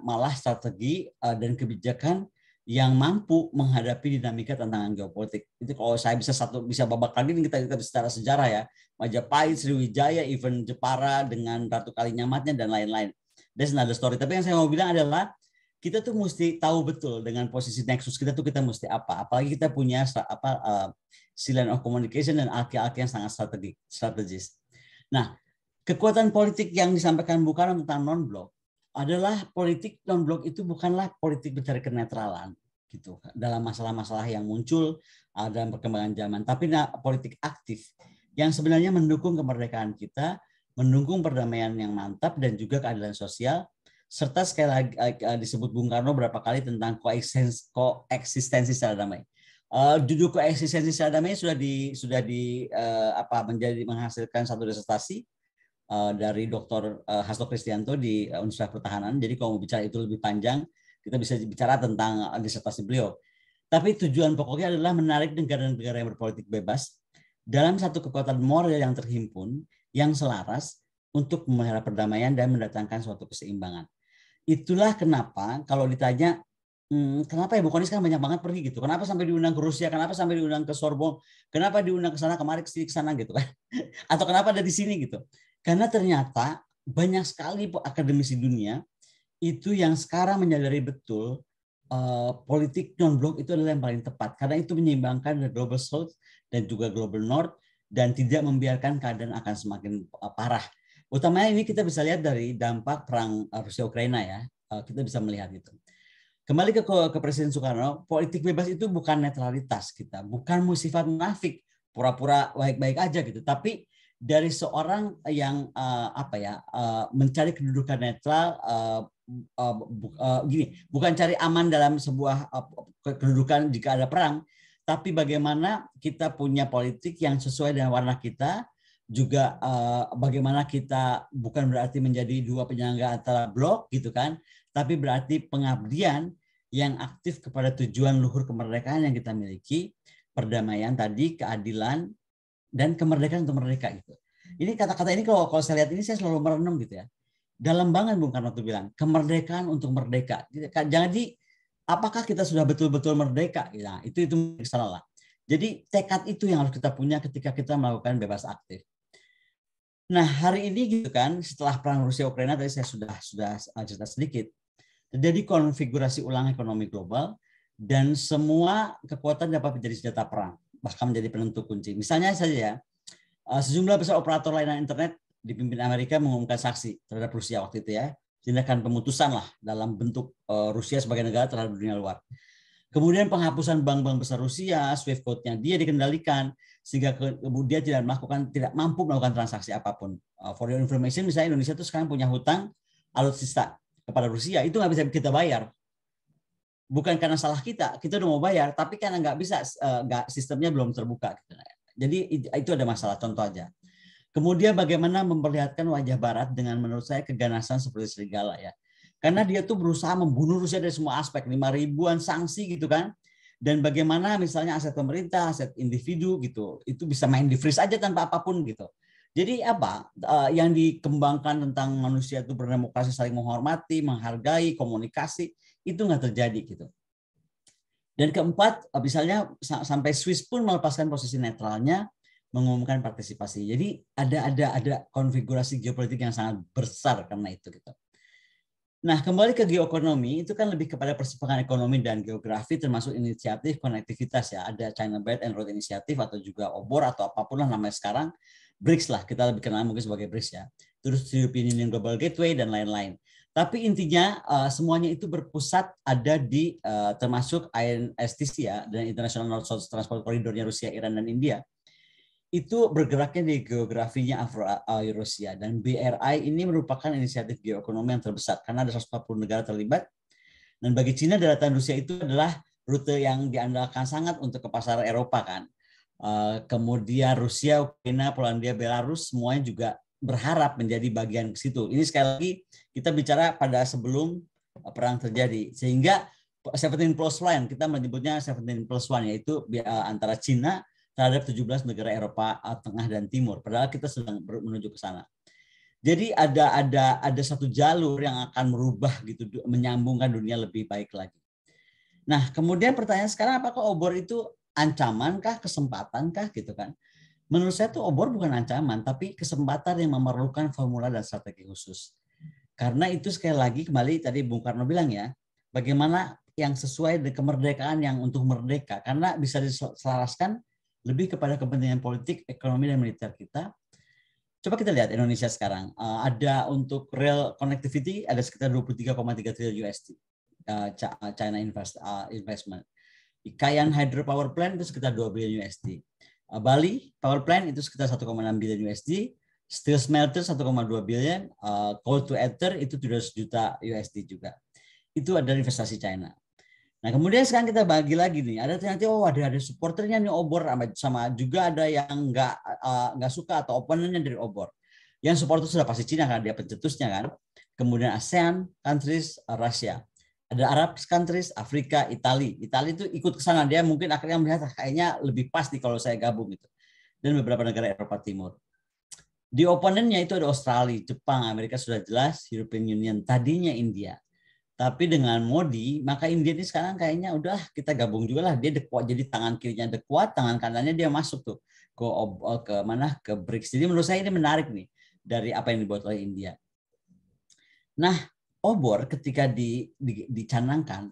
malah strategi dan kebijakan yang mampu menghadapi dinamika tantangan geopolitik. Itu kalau saya bisa babak lagi kita secara sejarah ya. Majapahit, Sriwijaya, even Jepara dengan Ratu Kalinyamatnya dan lain-lain. That's another story. Tapi yang saya mau bilang adalah kita tuh mesti tahu betul dengan posisi nexus kita tuh kita mesti apa. Apalagi kita punya sea line of communication dan alki-alki yang sangat strategis. Nah, kekuatan politik yang disampaikan Bung Karno tentang non-blok adalah politik non-blok itu bukanlah politik mencari kenetralan gitu dalam masalah-masalah yang muncul dalam perkembangan zaman, tapi politik aktif yang sebenarnya mendukung kemerdekaan kita, mendukung perdamaian yang mantap dan juga keadilan sosial, serta sekali lagi disebut Bung Karno berapa kali tentang koeksistensi secara damai. Judul koeksistensi secara damai sudah menghasilkan satu disertasi dari Dr. Hasto Kristianto di Universitas Pertahanan. Jadi kalau mau bicara itu lebih panjang, kita bisa bicara tentang disertasi beliau. Tapi tujuan pokoknya adalah menarik negara-negara yang berpolitik bebas dalam satu kekuatan moral yang terhimpun, yang selaras untuk memelihara perdamaian dan mendatangkan suatu keseimbangan. Itulah kenapa kalau ditanya, kenapa ya Bu Konis kan banyak banget pergi gitu, kenapa sampai diundang ke Rusia, kenapa sampai diundang ke Sorbonne, kenapa diundang ke sana kemari ke sana gitu kan, atau kenapa ada di sini gitu. Karena ternyata banyak sekali akademisi dunia itu yang sekarang menyadari betul politik non-blok itu adalah yang paling tepat. Karena itu menyeimbangkan the global south dan juga global north dan tidak membiarkan keadaan akan semakin parah. Utamanya ini kita bisa lihat dari dampak perang Rusia-Ukraina ya. Kita bisa melihat itu. Kembali ke Presiden Soekarno, politik bebas itu bukan netralitas kita, bukan sifat munafik, pura-pura baik-baik aja gitu. Tapi dari seorang yang mencari kedudukan netral, bukan cari aman dalam sebuah kedudukan jika ada perang, tapi bagaimana kita punya politik yang sesuai dengan warna kita, juga bagaimana kita bukan berarti menjadi dua penyangga antara blok gitu kan, tapi berarti pengabdian yang aktif kepada tujuan luhur kemerdekaan yang kita miliki, perdamaian tadi, keadilan, dan kemerdekaan untuk merdeka gitu. Ini kata-kata ini kalau saya lihat ini saya selalu merenung gitu ya. Dalam banget Bung Karno tuh bilang, kemerdekaan untuk merdeka. Jadi apakah kita sudah betul-betul merdeka? Nah, itu salah. Jadi tekad itu yang harus kita punya ketika kita melakukan bebas aktif. Nah, hari ini gitu kan, setelah perang Rusia Ukraina tadi saya sudah cerita sedikit. Terjadi konfigurasi ulang ekonomi global dan semua kekuatan dapat menjadi senjata perang, bahkan menjadi penentu kunci. Misalnya saja ya, sejumlah besar operator layanan internet dipimpin Amerika mengumumkan sanksi terhadap Rusia waktu itu ya, tindakan pemutusan lah dalam bentuk Rusia sebagai negara terhadap dunia luar. Kemudian penghapusan bank-bank besar Rusia, Swift code-nya dia dikendalikan sehingga kemudian tidak mampu melakukan transaksi apapun. For your information, misalnya Indonesia itu sekarang punya hutang alutsista kepada Rusia, itu nggak bisa kita bayar. Bukan karena salah kita udah mau bayar, tapi karena nggak bisa, sistemnya belum terbuka. Jadi itu ada masalah, contoh aja. Kemudian bagaimana memperlihatkan wajah Barat dengan menurut saya keganasan seperti serigala ya. Karena dia tuh berusaha membunuh Rusia dari semua aspek, 5.000-an sanksi gitu kan. Dan bagaimana misalnya aset pemerintah, aset individu gitu, itu bisa main di freeze aja tanpa apapun gitu. Jadi apa yang dikembangkan tentang manusia itu berdemokrasi, saling menghormati, menghargai, komunikasi, itu nggak terjadi gitu. Dan keempat, misalnya sampai Swiss pun melepaskan posisi netralnya, mengumumkan partisipasi. Jadi ada konfigurasi geopolitik yang sangat besar karena itu gitu. Nah, kembali ke geoekonomi, itu kan lebih kepada persimpangan ekonomi dan geografi, termasuk inisiatif konektivitas ya. Ada China Belt and Road Initiative atau juga OBOR atau apapun lah namanya sekarang. BRICS lah, kita lebih kenal mungkin sebagai BRICS ya. Terus European Union Global Gateway dan lain-lain. Tapi intinya semuanya itu berpusat ada di termasuk INSTC ya, dan International North-South Transport Corridor-nya Rusia, Iran, dan India. itu bergeraknya di geografinya Afro-Eurasia, dan BRI ini merupakan inisiatif geoekonomi yang terbesar karena ada 140 negara terlibat, dan bagi Cina daratan Rusia itu adalah rute yang diandalkan sangat untuk ke pasar Eropa kan. Kemudian Rusia, Ukraina, Polandia, Belarus semuanya juga berharap menjadi bagian ke situ. Ini sekali lagi kita bicara pada sebelum perang terjadi, sehingga 17+1 kita menyebutnya 17+1, yaitu antara Cina terhadap 17 negara Eropa Tengah dan Timur. Padahal kita sedang menuju ke sana. Jadi ada satu jalur yang akan merubah gitu, menyambungkan dunia lebih baik lagi. Nah, kemudian pertanyaan sekarang, apakah obor itu ancaman kah, kesempatan kah gitu kan? Menurut saya tuh obor bukan ancaman, tapi kesempatan yang memerlukan formula dan strategi khusus. Karena itu sekali lagi kembali tadi Bung Karno bilang ya, bagaimana yang sesuai dengan kemerdekaan yang untuk merdeka, karena bisa diselaraskan lebih kepada kepentingan politik, ekonomi, dan militer kita. Coba kita lihat Indonesia sekarang. Ada untuk rail connectivity ada sekitar 23,3 triliun USD China investment. Kayan hydropower plant itu sekitar 2 billion USD. Bali power plant itu sekitar 1,6 billion USD. Steel smelter 1,2 billion. Coal to ether itu 700 juta USD juga. Itu adalah investasi China. Nah, kemudian sekarang kita bagi lagi nih. Ada ternyata ada supporternya nih obor, sama juga ada yang nggak suka atau opponentnya dari obor. Yang supporter sudah pasti Cina karena dia pencetusnya kan. Kemudian ASEAN countries, Rusia. Ada Arab countries, Afrika, Italia. Italia itu ikut ke sana, dia mungkin akhirnya melihat kayaknya lebih pas nih kalau saya gabung gitu. Dan beberapa negara Eropa Timur. Di opponentnya itu ada Australia, Jepang, Amerika sudah jelas, European Union, tadinya India. Tapi dengan Modi, maka India ini sekarang kayaknya udah kita gabung juga lah. Dia kuat, jadi tangan kirinya kuat, tangan kanannya dia masuk tuh ke mana, ke BRICS. Jadi menurut saya ini menarik nih dari apa yang dibuat oleh India. Nah, obor ketika dicanangkan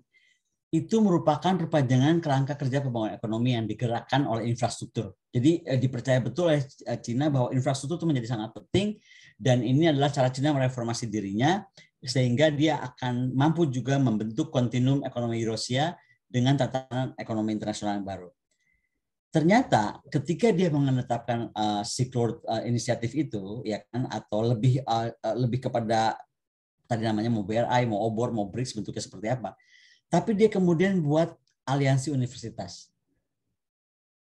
itu merupakan perpanjangan kerangka kerja pembangunan ekonomi yang digerakkan oleh infrastruktur. Jadi dipercaya betul oleh Cina bahwa infrastruktur itu menjadi sangat penting, dan ini adalah cara Cina mereformasi dirinya sehingga dia akan mampu juga membentuk kontinum ekonomi Eurasia dengan tatanan ekonomi internasional yang baru. Ternyata ketika dia menetapkan Silk inisiatif itu, ya kan, atau lebih kepada tadi namanya mau BRI, mau obor, mau BRICS, bentuknya seperti apa. Tapi dia kemudian buat aliansi universitas.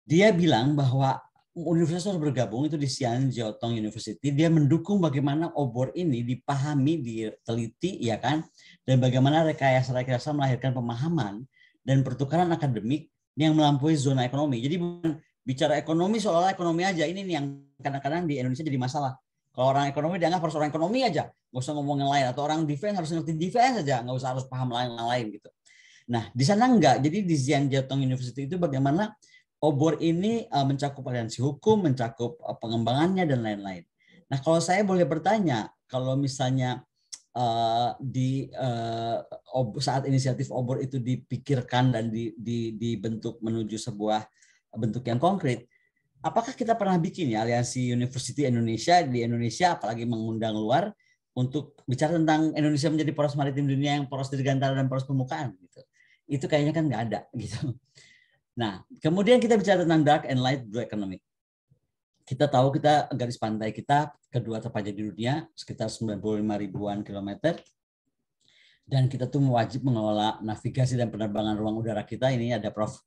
Dia bilang bahwa universitas harus bergabung, itu di Xi'an Jiaotong University. Dia mendukung bagaimana obor ini dipahami, diteliti, ya kan, dan bagaimana rekayasa melahirkan pemahaman dan pertukaran akademik yang melampaui zona ekonomi. Jadi bukan bicara ekonomi seolah-olah ekonomi aja. Ini nih yang kadang-kadang di Indonesia jadi masalah. Kalau orang ekonomi dianggap harus orang ekonomi aja, nggak usah ngomong yang lain. Atau orang defense harus ngerti defense aja, nggak usah harus paham lain gitu. Nah, di sana enggak. Jadi di Xi'an Jiaotong University itu bagaimana obor ini mencakup aliansi hukum, mencakup pengembangannya, dan lain-lain. Nah, kalau saya boleh bertanya, kalau misalnya saat inisiatif obor itu dipikirkan dan dibentuk menuju sebuah bentuk yang konkret, apakah kita pernah bikin ya aliansi University Indonesia di Indonesia, apalagi mengundang luar untuk bicara tentang Indonesia menjadi poros maritim dunia yang poros dirgantara dan poros permukaan gitu. Itu kayaknya kan nggak ada gitu. Nah, kemudian kita bicara tentang dark and light blue economy. Kita tahu kita garis pantai kita kedua terpanjang di dunia, sekitar 95 ribuan kilometer. Dan kita tuh wajib mengelola navigasi dan penerbangan ruang udara kita. Ini ada Prof.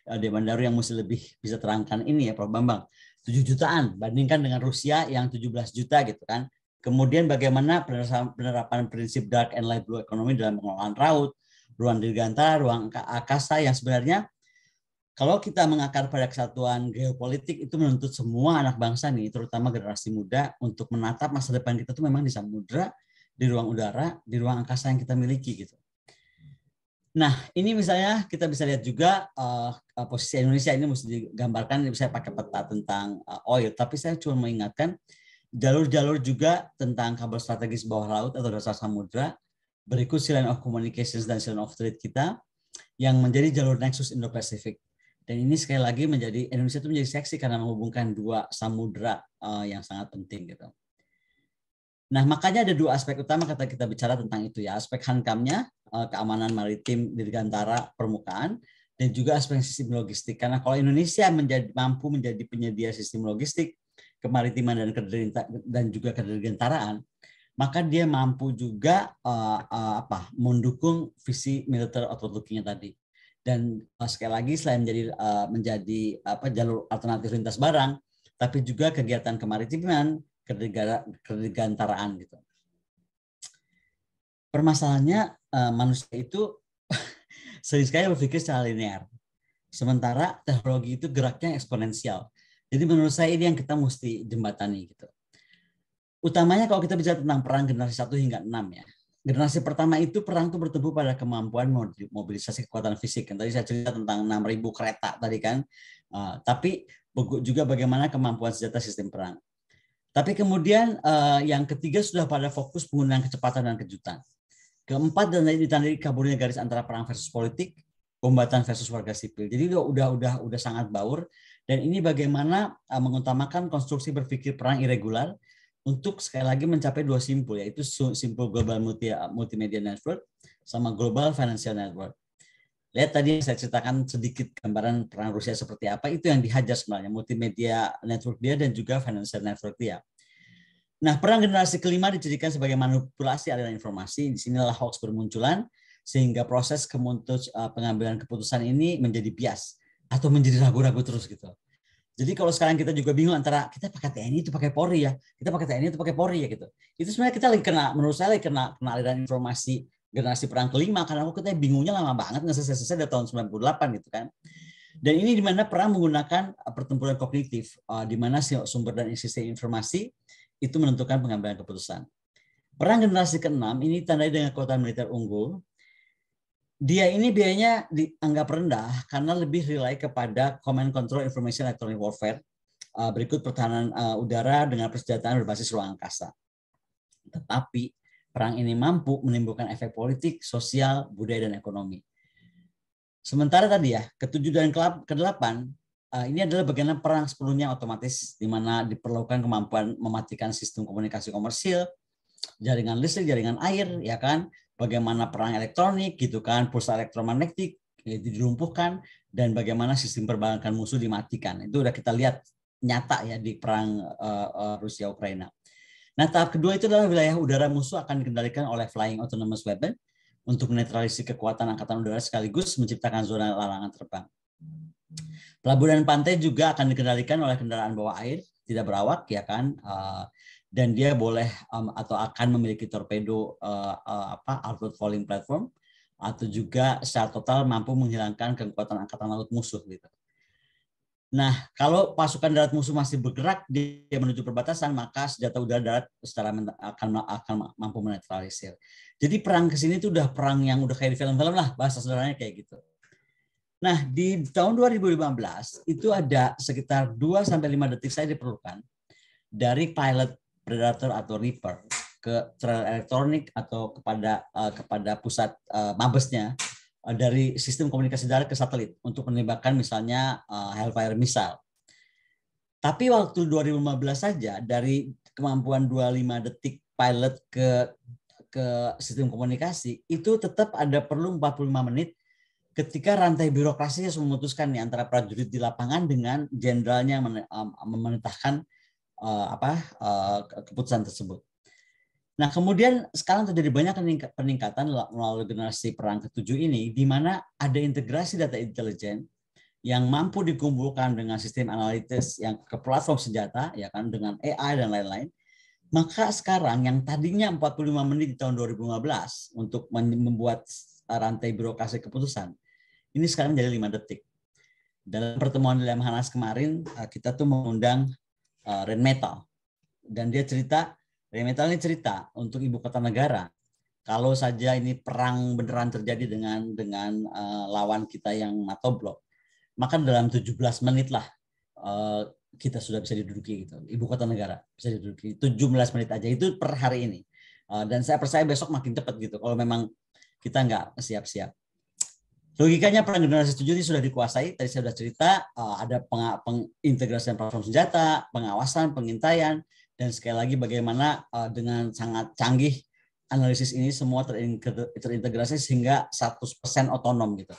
Dewandaru yang mesti lebih bisa terangkan ini ya, Prof. Bambang. 7 jutaan bandingkan dengan Rusia yang 17 juta gitu kan. Kemudian bagaimana penerapan prinsip dark and light blue economy dalam pengelolaan laut, ruang dirgantara, ruang angkasa yang sebenarnya kalau kita mengakar pada kesatuan geopolitik itu menuntut semua anak bangsa nih, terutama generasi muda, untuk menatap masa depan kita tuh memang di samudra, di ruang udara, di ruang angkasa yang kita miliki gitu. Nah, ini misalnya kita bisa lihat juga posisi Indonesia ini mesti digambarkan, saya pakai peta tentang oil, tapi saya cuma mengingatkan jalur-jalur juga tentang kabel strategis bawah laut atau dasar samudra, berikut sea line of communications dan sea line of trade kita, yang menjadi jalur nexus Indo-Pasifik. Dan ini sekali lagi menjadi Indonesia itu menjadi seksi karena menghubungkan dua samudra yang sangat penting gitu. Nah, makanya ada dua aspek utama kata kita bicara tentang itu ya, aspek hankamnya, keamanan maritim dirgantara permukaan, dan juga aspek sistem logistik. Karena kalau Indonesia mampu menjadi penyedia sistem logistik, kemaritiman dan juga kedirgantaraan, maka dia mampu juga mendukung visi militer outward looking-nya tadi. Dan sekali lagi selain menjadi jalur alternatif lintas barang, tapi juga kegiatan kemaritiman, kedirgantaraan gitu. Permasalahannya manusia itu sering sekali berpikir secara linear. Sementara teknologi itu geraknya eksponensial. Jadi menurut saya ini yang kita mesti jembatani gitu. Utamanya kalau kita bicara tentang perang generasi 1 hingga 6 ya. Generasi pertama itu perang itu bertumbuh pada kemampuan mobilisasi kekuatan fisik. Yang tadi saya cerita tentang 6.000 kereta tadi kan. Tapi juga bagaimana kemampuan senjata sistem perang. Tapi kemudian yang ketiga sudah pada fokus penggunaan kecepatan dan kejutan. Keempat dan ditandai kaburnya garis antara perang versus politik, kombatan versus warga sipil. Jadi udah sangat baur. Dan ini bagaimana mengutamakan konstruksi berpikir perang irregular untuk sekali lagi mencapai dua simpul, yaitu simpul global multimedia network sama global financial network. Lihat tadi saya ceritakan sedikit gambaran perang Rusia seperti apa, itu yang dihajar sebenarnya multimedia network dia dan juga financial network dia. Nah, perang generasi kelima dijadikan sebagai manipulasi aliran informasi. Di sinilah hoax bermunculan, sehingga proses pengambilan keputusan ini menjadi bias atau menjadi ragu-ragu terus gitu. Jadi kalau sekarang kita juga bingung antara kita pakai TNI itu pakai Polri ya, kita pakai TNI itu pakai Polri ya gitu. Itu sebenarnya kita lagi menurut saya lagi kena aliran informasi generasi perang kelima, karena kita bingungnya lama banget, nggak selesai-selesai dari tahun 98 gitu kan. Dan ini di mana perang menggunakan pertempuran kognitif, di mana sumber dan sistem informasi itu menentukan pengambilan keputusan. Perang generasi ke-6 ini ditandai dengan kekuatan militer unggul. Dia ini biayanya dianggap rendah karena lebih rely kepada command control information electronic warfare, berikut pertahanan udara dengan persenjataan berbasis ruang angkasa. Tetapi perang ini mampu menimbulkan efek politik, sosial, budaya, dan ekonomi. Sementara tadi ya, ke-7 dan ke-8, ini adalah bagaimana perang sepenuhnya otomatis, di mana diperlukan kemampuan mematikan sistem komunikasi komersil, jaringan listrik, jaringan air, ya kan, bagaimana perang elektronik, gitu kan, pulsa elektromagnetik itu dilumpuhkan, dan bagaimana sistem perbankan musuh dimatikan. Itu udah kita lihat nyata ya di perang Rusia Ukraina. Nah, tahap kedua itu adalah wilayah udara musuh akan dikendalikan oleh flying autonomous weapon untuk menetralisir kekuatan angkatan udara sekaligus menciptakan zona larangan terbang. Pelabuhan pantai juga akan dikendalikan oleh kendaraan bawah air tidak berawak, ya kan, dan dia boleh atau akan memiliki torpedo outward falling platform, atau juga secara total mampu menghilangkan kekuatan angkatan laut musuh gitu. Nah, kalau pasukan darat musuh masih bergerak dia menuju perbatasan, maka senjata udara darat secara akan mampu menetralisir. Jadi perang ke sini itu udah perang yang udah kayak di film-film lah, bahasa sederhananya kayak gitu. Nah, di tahun 2015 itu ada sekitar 2 sampai 5 detik saya diperlukan dari pilot Predator atau Reaper ke trail elektronik atau kepada pusat mabesnya, dari sistem komunikasi darat ke satelit untuk menembakkan misalnya Hellfire missile. Tapi waktu 2015 saja dari kemampuan 25 detik pilot ke sistem komunikasi itu tetap ada perlu 45 menit ketika rantai birokrasi harus memutuskan nih antara prajurit di lapangan dengan jenderalnya memerintahkan keputusan tersebut. Nah, kemudian sekarang terjadi banyak peningkatan melalui generasi perang ke-7 ini, di mana ada integrasi data intelijen yang mampu dikumpulkan dengan sistem analitis yang ke platform senjata, ya kan, dengan AI dan lain-lain. Maka sekarang yang tadinya 45 menit di tahun 2015 untuk membuat rantai birokrasi keputusan, ini sekarang menjadi 5 detik. Dalam pertemuan di Lemhanas kemarin, kita tuh mengundang Rheinmetall. Dan dia cerita, Rheinmetall ini cerita untuk ibu kota negara, kalau saja ini perang beneran terjadi dengan lawan kita yang NATO Bloc, maka dalam 17 menit lah kita sudah bisa diduduki gitu. Ibu kota negara bisa diduduki 17 menit aja, itu per hari ini. Dan saya percaya besok makin cepat gitu kalau memang kita nggak siap-siap. Logikanya perang generasi 7 ini sudah dikuasai. Tadi saya sudah cerita, ada pengintegrasian platform senjata, pengawasan, pengintaian, dan sekali lagi bagaimana dengan sangat canggih analisis ini semua terintegrasi sehingga 100% otonom gitu.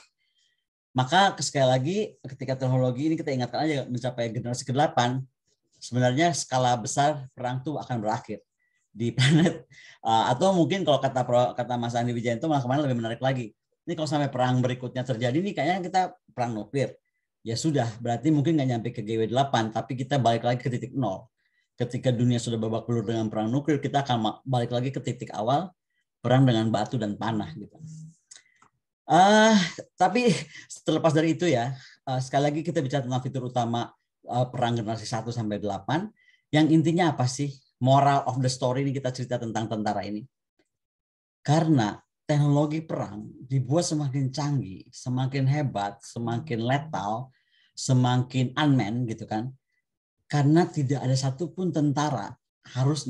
Maka sekali lagi ketika teknologi ini kita ingatkan aja mencapai generasi ke-8, sebenarnya skala besar perang itu akan berakhir di planet atau mungkin kalau kata Mas Andi Wijayanto malah kemarin lebih menarik lagi. Ini kalau sampai perang berikutnya terjadi nih kayaknya kita perang nuklir. Ya sudah, berarti mungkin nggak nyampe ke GW8, tapi kita balik lagi ke titik nol. Ketika dunia sudah babak belur dengan perang nuklir, kita akan balik lagi ke titik awal perang dengan batu dan panah gitu. Uh, tapi terlepas dari itu ya, sekali lagi kita bicara tentang fitur utama perang generasi 1 sampai 8. Yang intinya apa sih? Moral of the story ini kita cerita tentang tentara ini. Karena teknologi perang dibuat semakin canggih, semakin hebat, semakin letal, semakin unmanned gitu kan. Karena tidak ada satupun tentara harus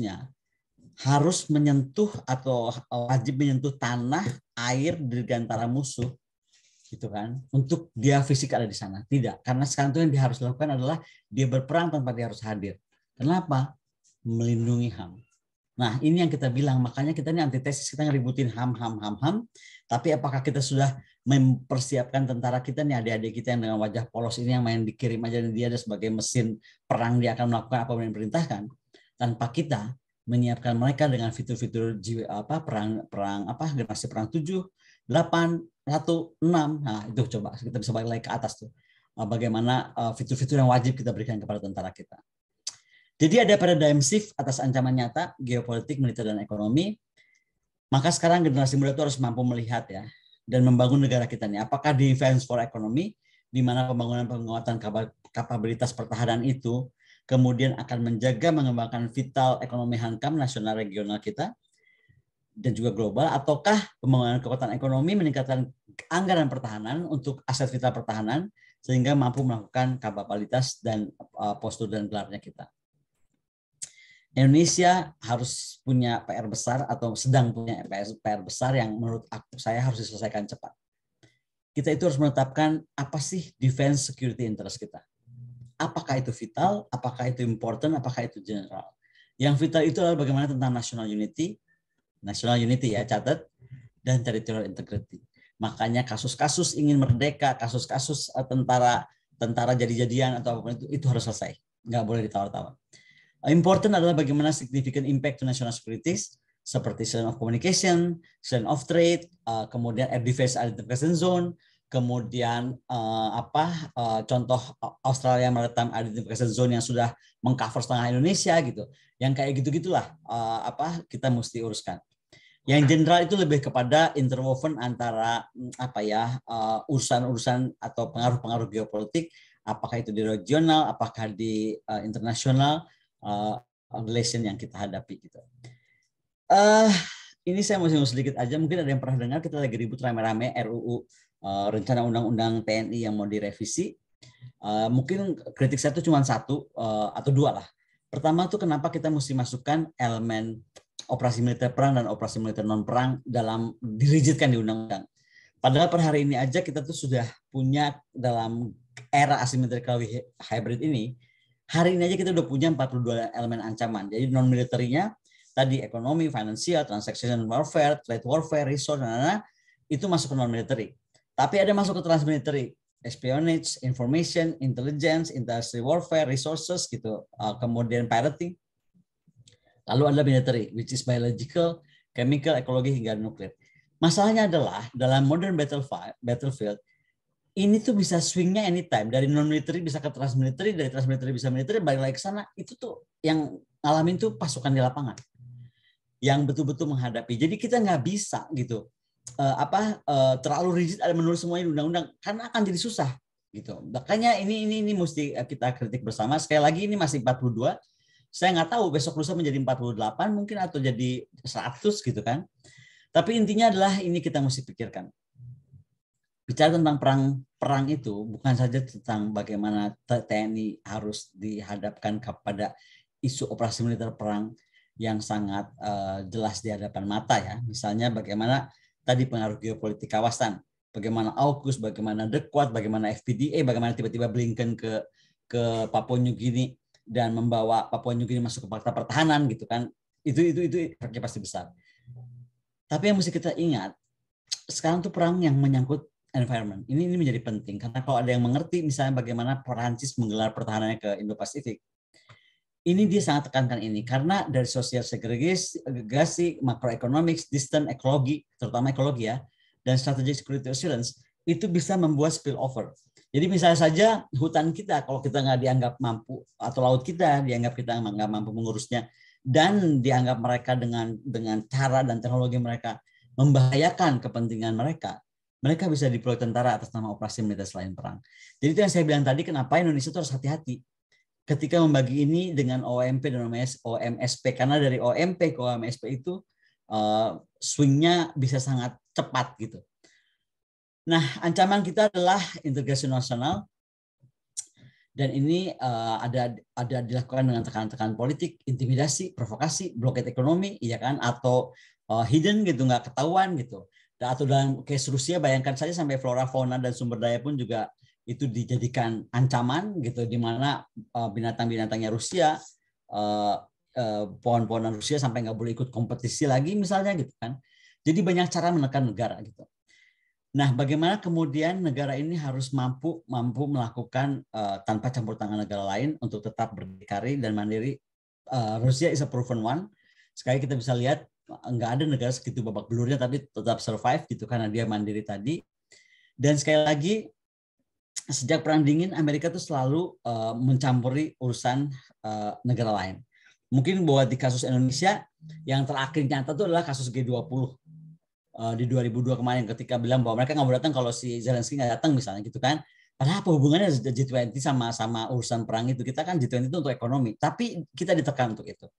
menyentuh atau wajib menyentuh tanah, air di antara musuh gitu kan, untuk dia fisik ada di sana. Tidak, karena sekarang itu yang dia harus lakukan adalah dia berperang tanpa dia harus hadir. Kenapa? Melindungi HAM. Nah, ini yang kita bilang, makanya kita ini antitesis, kita ngeributin HAM. Tapi apakah kita sudah mempersiapkan tentara kita nih, adik-adik kita yang dengan wajah polos ini yang main dikirim aja dia ada sebagai mesin perang, dia akan melakukan apa yang diperintahkan tanpa kita menyiapkan mereka dengan fitur-fitur generasi perang 7, 8, 1, 6. Nah, itu coba kita bisa balik lagi ke atas tuh. Bagaimana fitur-fitur yang wajib kita berikan kepada tentara kita. Jadi ada paradigm shift atas ancaman nyata, geopolitik, militer, dan ekonomi. Maka sekarang generasi muda itu harus mampu melihat ya, dan membangun negara kita nih. Apakah di defense for economy, di mana pembangunan penguatan kapabilitas pertahanan itu kemudian akan menjaga mengembangkan vital ekonomi hankam nasional regional kita dan juga global, ataukah pembangunan kekuatan ekonomi meningkatkan anggaran pertahanan untuk aset vital pertahanan sehingga mampu melakukan kapabilitas dan postur dan gelarnya kita. Indonesia harus punya PR besar atau sedang punya PR besar yang menurut saya harus diselesaikan cepat. Kita itu harus menetapkan apa sih defense security interest kita. Apakah itu vital, apakah itu important, apakah itu general. Yang vital itu adalah bagaimana tentang national unity ya catat, dan territorial integrity. Makanya kasus-kasus ingin merdeka, kasus-kasus tentara jadi-jadian atau apapun itu harus selesai. Nggak boleh ditawar-tawar. Important adalah bagaimana significant impact to national securities seperti silent of communication, silent of trade, kemudian air defense identification zone, kemudian contoh Australia Maritime Identification Zone yang sudah mengcover setengah Indonesia gitu. Yang kayak gitu-gitulah kita mesti uruskan. Yang general itu lebih kepada interwoven antara urusan-urusan atau pengaruh-pengaruh geopolitik, apakah itu di regional, apakah di internasional, relation yang kita hadapi gitu. Ini saya mau singgung sedikit aja, mungkin ada yang pernah dengar kita lagi ribut rame-rame RUU rencana undang-undang TNI yang mau direvisi. Mungkin kritik saya itu cuma satu atau dua lah. Pertama tuh kenapa kita mesti masukkan elemen operasi militer perang dan operasi militer non perang dalam dirigidkan di undang-undang. Padahal per hari ini aja kita tuh sudah punya dalam era asymmetrical hybrid ini. Hari ini aja kita udah punya 42 elemen ancaman. Jadi non-militernya tadi ekonomi, financial, transaction warfare, trade warfare, resource, itu masuk ke non-military. Tapi ada masuk ke transmilitary, espionage, information, intelligence, industry warfare, resources gitu. Kemudian pirating. Lalu ada military, which is biological, chemical, ekologi hingga nuklir. Masalahnya adalah dalam modern battlefield ini tuh bisa swingnya anytime, dari non military bisa ke transmilitary, dari transmilitary bisa military, balik lagi ke sana. Itu tuh yang ngalamin tuh pasukan di lapangan yang betul-betul menghadapi. Jadi kita nggak bisa gitu terlalu rigid ada menurut semuanya undang-undang, karena akan jadi susah gitu. Makanya ini mesti kita kritik bersama. Sekali lagi ini masih 42. Saya nggak tahu besok lusa menjadi 48 mungkin atau jadi 100 gitu kan. Tapi intinya adalah ini kita mesti pikirkan. Bicara tentang perang itu bukan saja tentang bagaimana TNI harus dihadapkan kepada isu operasi militer perang yang sangat jelas di hadapan mata ya. Misalnya bagaimana tadi pengaruh geopolitik kawasan, bagaimana AUKUS, bagaimana The Quad, bagaimana FPDA, bagaimana tiba-tiba Blinken ke Papua New Guinea dan membawa Papua New Guinea masuk ke fakta pertahanan gitu kan. Itu efeknya pasti besar. Tapi yang mesti kita ingat, sekarang tuh perang yang menyangkut environment. Ini menjadi penting karena kalau ada yang mengerti misalnya bagaimana Perancis menggelar pertahanannya ke Indo-Pasifik, ini dia sangat tekankan ini karena dari social segregasi, macroeconomics, distant ekologi, terutama ekologi ya, dan strategic security assurance itu bisa membuat spillover. Jadi misalnya saja hutan kita kalau kita nggak dianggap mampu atau laut kita dianggap kita nggak mampu mengurusnya dan dianggap mereka dengan cara dan teknologi mereka membahayakan kepentingan mereka, mereka bisa deploy tentara atas nama operasi militer selain perang. Jadi itu yang saya bilang tadi kenapa Indonesia itu harus hati-hati ketika membagi ini dengan OMP dan OMSP karena dari OMP ke OMSP itu swingnya bisa sangat cepat gitu. Nah, ancaman kita adalah integrasi nasional dan ini ada dilakukan dengan tekanan-tekanan politik, intimidasi, provokasi, blockade ekonomi, ya kan, atau hidden gitu, nggak ketahuan gitu. Atau dalam case Rusia, bayangkan saja sampai flora, fauna dan sumber daya pun juga itu dijadikan ancaman gitu, di mana binatang-binatangnya Rusia, pohon-pohonan Rusia sampai nggak boleh ikut kompetisi lagi misalnya gitu kan. Jadi banyak cara menekan negara gitu. Nah, bagaimana kemudian negara ini harus mampu melakukan tanpa campur tangan negara lain untuk tetap berdikari dan mandiri. Rusia is a proven one. Sekali kita bisa lihat nggak ada negara segitu babak belurnya tapi tetap survive gitu karena dia mandiri tadi. Dan sekali lagi sejak Perang Dingin Amerika tuh selalu mencampuri urusan negara lain. Mungkin buat di kasus Indonesia yang terakhir nyata itu adalah kasus G20 di 2002 kemarin ketika bilang bahwa mereka nggak mau datang kalau si Zelensky nggak datang misalnya gitu kan. Padahal apa hubungannya G20 sama urusan perang itu? Kita kan G20 itu untuk ekonomi, tapi kita ditekan untuk itu.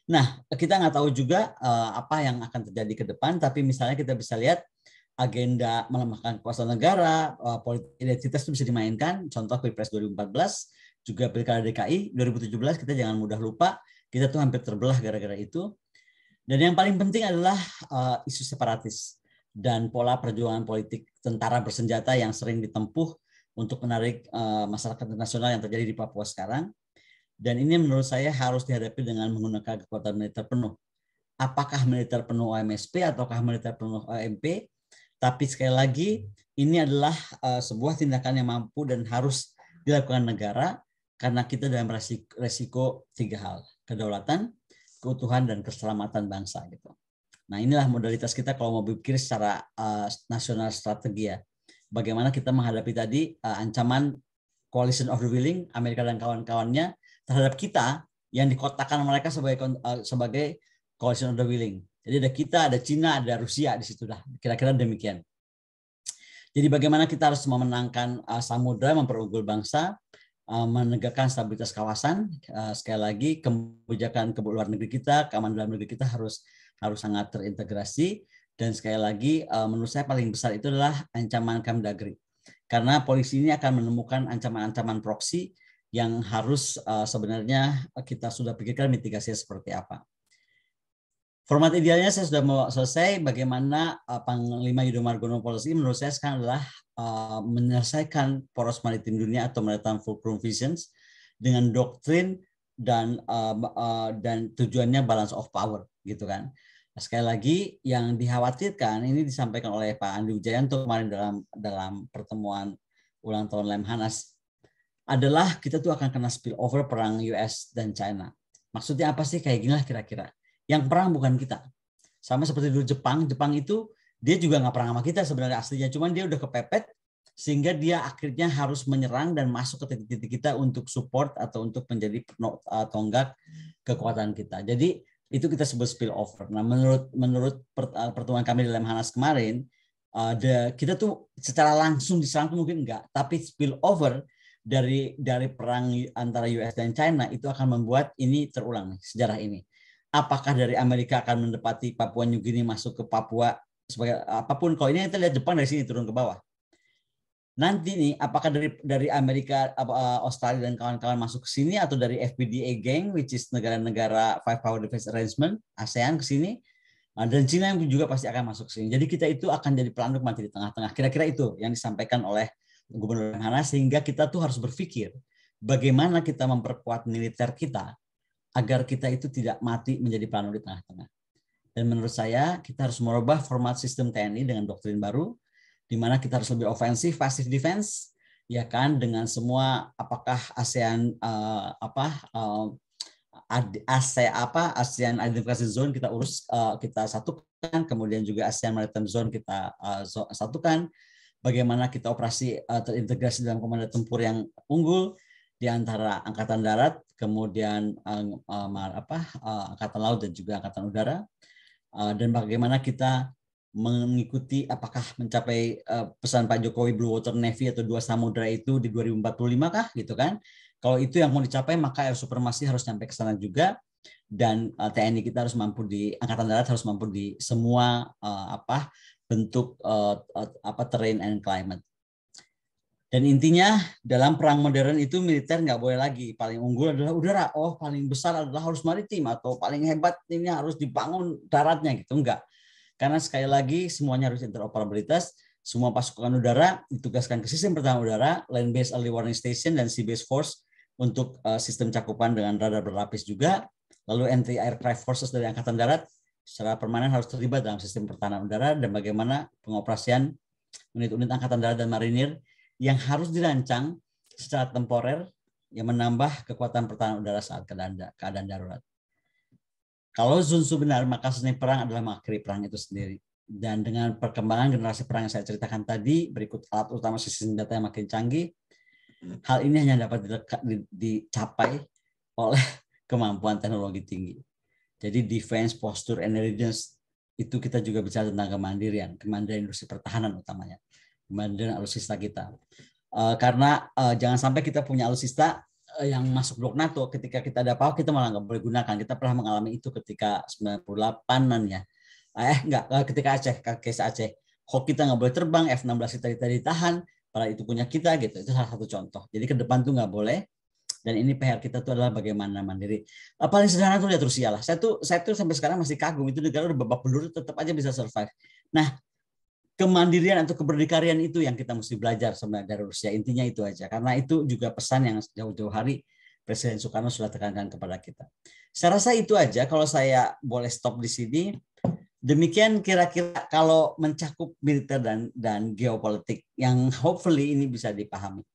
Nah, kita nggak tahu juga apa yang akan terjadi ke depan, tapi misalnya kita bisa lihat agenda melemahkan kekuasaan negara, politik identitas itu bisa dimainkan. Contoh Pilpres 2014, juga Pilkada DKI 2017 kita jangan mudah lupa, kita tuh hampir terbelah gara-gara itu. Dan yang paling penting adalah isu separatis dan pola perjuangan politik tentara bersenjata yang sering ditempuh untuk menarik masyarakat internasional yang terjadi di Papua sekarang. Dan ini menurut saya harus dihadapi dengan menggunakan kekuatan militer penuh. Apakah militer penuh OMSP ataukah militer penuh OMP? Tapi sekali lagi ini adalah sebuah tindakan yang mampu dan harus dilakukan negara karena kita dalam resiko tiga hal: kedaulatan, keutuhan, dan keselamatan bangsa gitu. Nah, inilah modalitas kita kalau mau berpikir secara nasional strategi ya. Bagaimana kita menghadapi tadi ancaman coalition of the willing Amerika dan kawan-kawannya terhadap kita yang dikotakan mereka sebagai coalition of the willing. Jadi ada kita, ada Cina, ada Rusia di situ dah. Kira-kira demikian. Jadi bagaimana kita harus memenangkan samudra, memperunggul bangsa, menegakkan stabilitas kawasan. Sekali lagi kebijakan luar negeri kita, keamanan dalam negeri kita harus sangat terintegrasi. Dan sekali lagi menurut saya paling besar itu adalah ancaman Kemdagri. Karena polisi ini akan menemukan ancaman-ancaman proksi yang harus sebenarnya kita sudah pikirkan mitigasinya seperti apa. Format idealnya saya sudah mau selesai. Bagaimana Panglima Yudo Margono Policy menurut saya sekarang adalah menyelesaikan poros maritim dunia atau Maritime Fulcrum Visions dengan doktrin dan tujuannya balance of power gitu kan. Nah, sekali lagi yang dikhawatirkan ini disampaikan oleh Pak Andi Wijayanto kemarin dalam pertemuan ulang tahun Lemhanas adalah kita tuh akan kena spillover perang US dan China. Maksudnya apa sih? Kayak ginilah kira-kira. Yang perang bukan kita. Sama seperti dulu Jepang itu dia juga nggak perang sama kita sebenarnya aslinya. Cuman dia udah kepepet sehingga dia akhirnya harus menyerang dan masuk ke titik-titik kita untuk support atau untuk menjadi tonggak kekuatan kita. Jadi itu kita sebut spillover. Nah menurut pertemuan kami di Lemhanas kemarin, kita tuh secara langsung diserang tuh mungkin enggak, tapi spillover dari perang antara US dan China itu akan membuat ini terulang nih, sejarah ini. Apakah dari Amerika akan mendapati Papua New Guinea masuk ke Papua sebagai apapun, kalau ini kita lihat Jepang dari sini turun ke bawah. Nanti nih apakah dari Amerika, Australia dan kawan-kawan masuk ke sini atau dari FPDA gang which is negara-negara Five Power Defense Arrangement ASEAN ke sini, dan Cina yang juga pasti akan masuk ke sini. Jadi kita itu akan jadi pelanduk mati di tengah-tengah. Kira-kira itu yang disampaikan oleh Gubernur Lemhanas, sehingga kita tuh harus berpikir bagaimana kita memperkuat militer kita agar kita itu tidak mati menjadi pelanduk di tengah-tengah. Dan menurut saya kita harus merubah format sistem TNI dengan doktrin baru di mana kita harus lebih ofensif, passive defense, ya kan, dengan semua apakah ASEAN ASEAN Identification Zone kita urus, kita satukan, kemudian juga ASEAN Maritime Zone kita satukan, bagaimana kita operasi terintegrasi dalam komando tempur yang unggul di antara Angkatan Darat, kemudian Angkatan Laut dan juga Angkatan Udara, dan bagaimana kita mengikuti apakah mencapai pesan Pak Jokowi Blue Water Navy atau 2 samudra itu di 2045 kah gitu kan. Kalau itu yang mau dicapai maka air supremasi harus sampai ke sana juga, dan TNI kita harus mampu di Angkatan Darat harus mampu di semua bentuk terrain and climate. Dan intinya dalam perang modern itu militer nggak boleh lagi paling unggul adalah udara, paling besar adalah harus maritim, atau paling hebat ini harus dibangun daratnya gitu, enggak. Karena sekali lagi semuanya harus interoperabilitas, semua pasukan udara ditugaskan ke sistem pertahanan udara, land based early warning station dan sea based force untuk sistem cakupan dengan radar berlapis juga, lalu anti aircraft forces dari Angkatan Darat secara permanen harus terlibat dalam sistem pertahanan udara, dan bagaimana pengoperasian unit-unit Angkatan Darat dan Marinir yang harus dirancang secara temporer yang menambah kekuatan pertahanan udara saat keadaan darurat. Kalau Sun Tzu benar, maka seni perang adalah mengakhiri perang itu sendiri. Dan dengan perkembangan generasi perang yang saya ceritakan tadi, berikut alat utama sistem senjata yang makin canggih, hal ini hanya dapat dicapai oleh kemampuan teknologi tinggi. Jadi defense, posture, and readiness, itu kita juga bicara tentang kemandirian industri pertahanan utamanya. Kemandirian alutsista kita. Karena jangan sampai kita punya alutsista yang masuk blok NATO, ketika kita ada apa kita malah nggak boleh gunakan. Kita pernah mengalami itu ketika 98-an ya. Ketika Aceh, case Aceh. Hawk kita nggak boleh terbang, F-16 kita ditahan, pada itu punya kita gitu. Itu salah satu contoh. Jadi ke depan tuh nggak boleh. Dan ini PR kita tuh adalah bagaimana mandiri. Paling sederhana tuh lihat Rusia lah. Saya tuh sampai sekarang masih kagum, itu negara udah babak belur tetap aja bisa survive. Nah, kemandirian atau keberdikarian itu yang kita mesti belajar sebenarnya dari Rusia. Intinya itu aja. Karena itu juga pesan yang jauh-jauh hari Presiden Soekarno sudah tekankan kepada kita. Saya rasa itu aja kalau saya boleh stop di sini. Demikian kira-kira kalau mencakup militer dan geopolitik yang hopefully ini bisa dipahami.